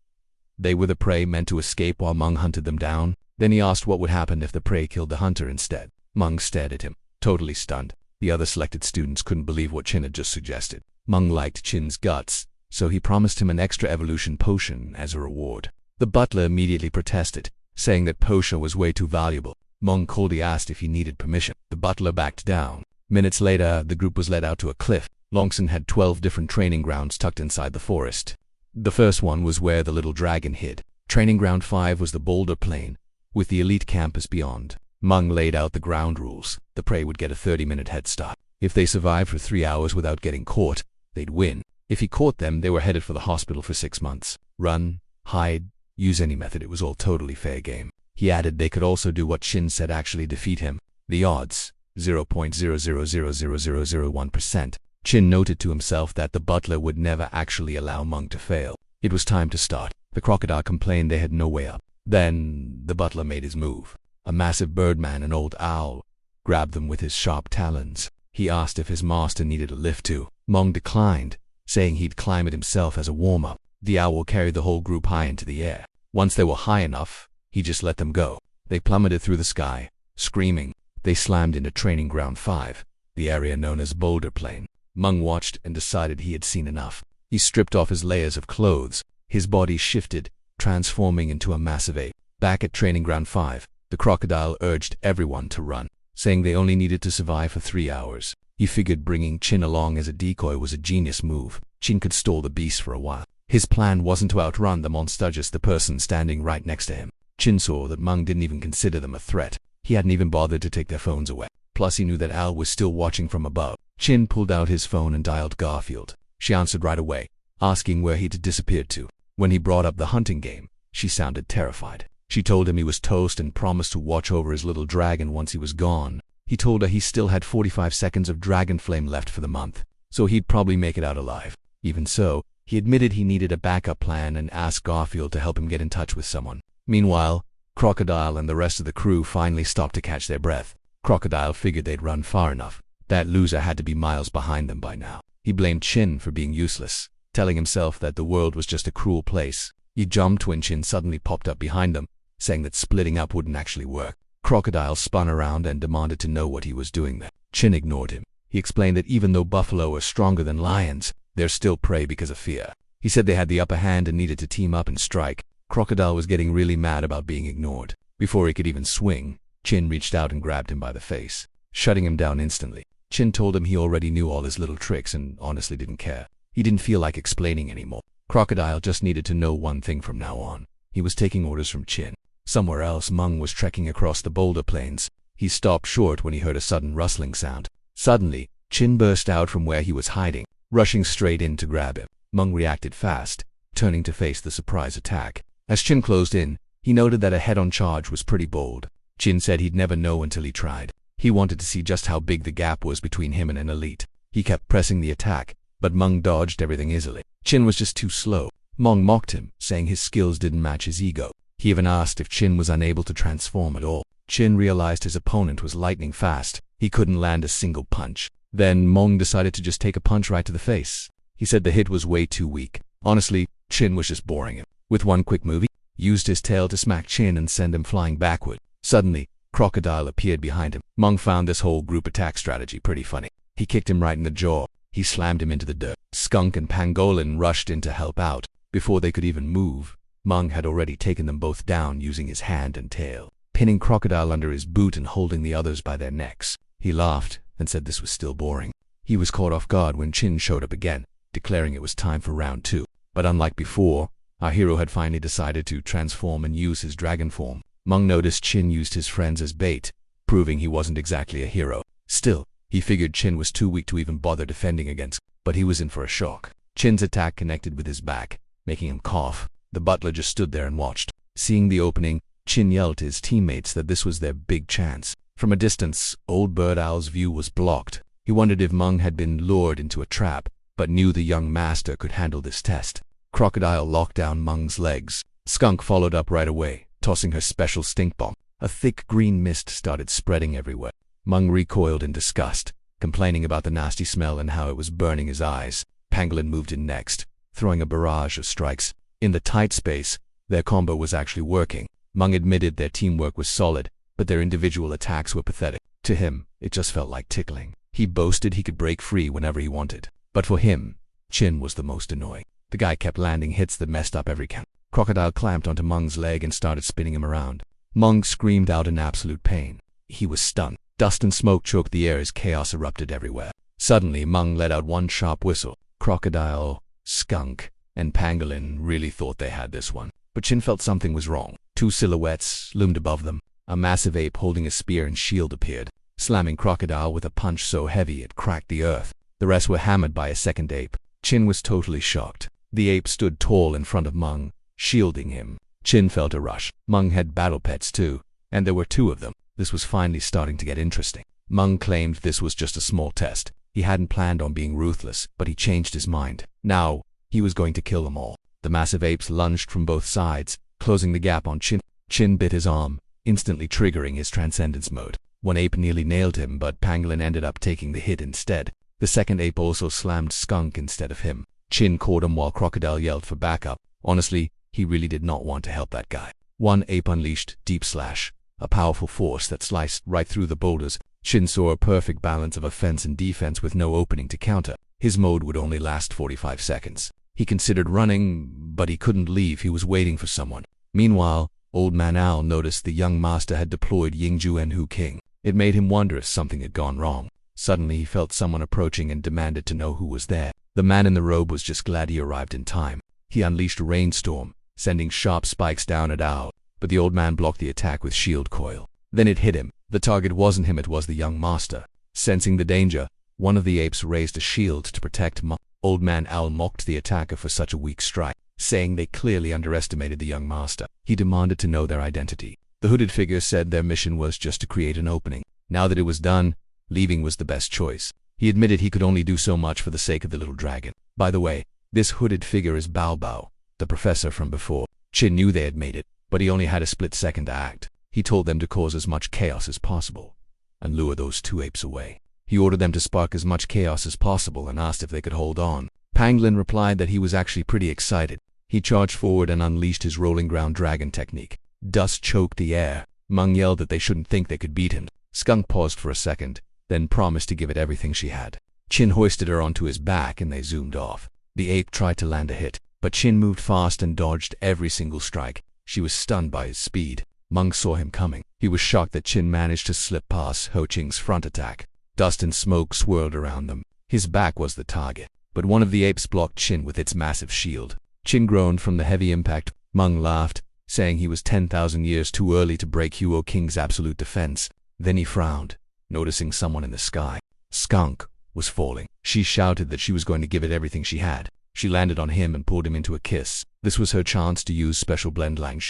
They were the prey meant to escape while Meng hunted them down. Then he asked what would happen if the prey killed the hunter instead. Meng stared at him, totally stunned. The other selected students couldn't believe what Chin had just suggested. Meng liked Chin's guts, so he promised him an extra evolution potion as a reward. The butler immediately protested, saying that potion was way too valuable. Meng coldly asked if he needed permission. The butler backed down. Minutes later, the group was led out to a cliff. Longson had 12 different training grounds tucked inside the forest. The first one was where the little dragon hid. Training ground 5 was the boulder plain, with the elite campus beyond. Meng laid out the ground rules. The prey would get a 30-minute head start. If they survived for 3 hours without getting caught, they'd win. If he caught them, they were headed for the hospital for 6 months. Run, hide, use any method, it was all totally fair game. He added they could also do what Chin said, actually defeat him. The odds, 0.000001%. Chin noted to himself that the butler would never actually allow Meng to fail. It was time to start. The crocodile complained they had no way up. Then the butler made his move. A massive birdman, an old owl, grabbed them with his sharp talons. He asked if his master needed a lift too. Meng declined, saying he'd climb it himself as a warm-up. The owl carried the whole group high into the air. Once they were high enough, he just let them go. They plummeted through the sky, screaming. They slammed into training ground 5, the area known as Boulder Plain. Meng watched and decided he had seen enough. He stripped off his layers of clothes. His body shifted, transforming into a massive ape. Back at training ground 5, the crocodile urged everyone to run, saying they only needed to survive for 3 hours. He figured bringing Chin along as a decoy was a genius move. Chin could stall the beast for a while. His plan wasn't to outrun the monster, just the person standing right next to him. Chin saw that Meng didn't even consider them a threat. He hadn't even bothered to take their phones away. Plus, he knew that Al was still watching from above. Chin pulled out his phone and dialed Garfield. She answered right away, asking where he'd disappeared to. When he brought up the hunting game, she sounded terrified. She told him he was toast and promised to watch over his little dragon once he was gone. He told her he still had 45 seconds of dragon flame left for the month, so he'd probably make it out alive. Even so, he admitted he needed a backup plan and asked Garfield to help him get in touch with someone. Meanwhile, Crocodile and the rest of the crew finally stopped to catch their breath. Crocodile figured they'd run far enough. That loser had to be miles behind them by now. He blamed Chin for being useless, telling himself that the world was just a cruel place. He jumped when Chin suddenly popped up behind them, saying that splitting up wouldn't actually work. Crocodile spun around and demanded to know what he was doing there. Chin ignored him. He explained that even though buffalo are stronger than lions, they're still prey because of fear. He said they had the upper hand and needed to team up and strike. Crocodile was getting really mad about being ignored. Before he could even swing, Chin reached out and grabbed him by the face, shutting him down instantly. Chin told him he already knew all his little tricks and honestly didn't care. He didn't feel like explaining anymore. Crocodile just needed to know one thing from now on. He was taking orders from Chin. Somewhere else, Meng was trekking across the boulder plains. He stopped short when he heard a sudden rustling sound. Suddenly, Chin burst out from where he was hiding, rushing straight in to grab him. Meng reacted fast, turning to face the surprise attack. As Chin closed in, he noted that a head-on charge was pretty bold. Chin said he'd never know until he tried. He wanted to see just how big the gap was between him and an elite. He kept pressing the attack, but Meng dodged everything easily. Chin was just too slow. Meng mocked him, saying his skills didn't match his ego. He even asked if Chin was unable to transform at all. Chin realized his opponent was lightning fast. He couldn't land a single punch. Then Meng decided to just take a punch right to the face. He said the hit was way too weak. Honestly, Chin was just boring him. With one quick move, he used his tail to smack Chin and send him flying backward. Suddenly, Crocodile appeared behind him. Meng found this whole group attack strategy pretty funny. He kicked him right in the jaw. He slammed him into the dirt. Skunk and Pangolin rushed in to help out. Before they could even move, Meng had already taken them both down using his hand and tail, pinning Crocodile under his boot and holding the others by their necks. He laughed and said this was still boring. He was caught off guard when Chin showed up again, declaring it was time for round 2. But unlike before, our hero had finally decided to transform and use his dragon form. Meng noticed Chin used his friends as bait, proving he wasn't exactly a hero. Still, he figured Chin was too weak to even bother defending against, but he was in for a shock. Chin's attack connected with his back, making him cough. The butler just stood there and watched. Seeing the opening, Chin yelled to his teammates that this was their big chance. From a distance, Old Bird Owl's view was blocked. He wondered if Meng had been lured into a trap, but knew the young master could handle this test. Crocodile locked down Meng's legs. Skunk followed up right away, tossing her special stink bomb. A thick green mist started spreading everywhere. Meng recoiled in disgust, complaining about the nasty smell and how it was burning his eyes. Pangolin moved in next, throwing a barrage of strikes. In the tight space, their combo was actually working. Meng admitted their teamwork was solid, but their individual attacks were pathetic. To him, it just felt like tickling. He boasted he could break free whenever he wanted. But for him, Chin was the most annoying. The guy kept landing hits that messed up every count. Crocodile clamped onto Meng's leg and started spinning him around. Meng screamed out in absolute pain. He was stunned. Dust and smoke choked the air as chaos erupted everywhere. Suddenly, Meng let out one sharp whistle. Crocodile, Skunk, and Pangolin really thought they had this one. But Chin felt something was wrong. 2 silhouettes loomed above them. A massive ape holding a spear and shield appeared, slamming Crocodile with a punch so heavy it cracked the earth. The rest were hammered by a second ape. Chin was totally shocked. The ape stood tall in front of Meng, shielding him. Chin felt a rush. Meng had battle pets too, and there were 2 of them. This was finally starting to get interesting. Meng claimed this was just a small test. He hadn't planned on being ruthless, but he changed his mind. Now, he was going to kill them all. The massive apes lunged from both sides, closing the gap on Chin. Chin bit his arm, instantly triggering his transcendence mode. One ape nearly nailed him, but Pangolin ended up taking the hit instead. The second ape also slammed Skunk instead of him. Chin caught him while Crocodile yelled for backup. Honestly, he really did not want to help that guy. One ape unleashed Deep Slash, a powerful force that sliced right through the boulders. Chin saw a perfect balance of offense and defense with no opening to counter. His mode would only last 45 seconds. He considered running, but he couldn't leave. He was waiting for someone. Meanwhile, Old Man Owl noticed the young master had deployed Yingju and Hu King. It made him wonder if something had gone wrong. Suddenly he felt someone approaching and demanded to know who was there. The man in the robe was just glad he arrived in time. He unleashed a rainstorm, sending sharp spikes down at Owl, but the old man blocked the attack with shield coil. Then it hit him. The target wasn't him, it was the young master. Sensing the danger, one of the apes raised a shield to protect Old Man Owl mocked the attacker for such a weak strike, saying they clearly underestimated the young master. He demanded to know their identity. The hooded figure said their mission was just to create an opening. Now that it was done, leaving was the best choice. He admitted he could only do so much for the sake of the little dragon. By the way, this hooded figure is Bao Bao, the professor from before. Chin knew they had made it, but he only had a split second to act. He told them to cause as much chaos as possible and lure those 2 apes away. He ordered them to spark as much chaos as possible and asked if they could hold on. Pangolin replied that he was actually pretty excited. He charged forward and unleashed his rolling ground dragon technique. Dust choked the air. Meng yelled that they shouldn't think they could beat him. Skunk paused for a second, then promised to give it everything she had. Chin hoisted her onto his back and they zoomed off. The ape tried to land a hit, but Chin moved fast and dodged every single strike. She was stunned by his speed. Meng saw him coming. He was shocked that Chin managed to slip past Ho Ching's front attack. Dust and smoke swirled around them. His back was the target, but one of the apes blocked Chin with its massive shield. Chin groaned from the heavy impact. Meng laughed, saying he was 10,000 years too early to break Huo King's absolute defense. Then he frowned, noticing someone in the sky. Skunk was falling. She shouted that she was going to give it everything she had. She landed on him and pulled him into a kiss. This was her chance to use special blend language.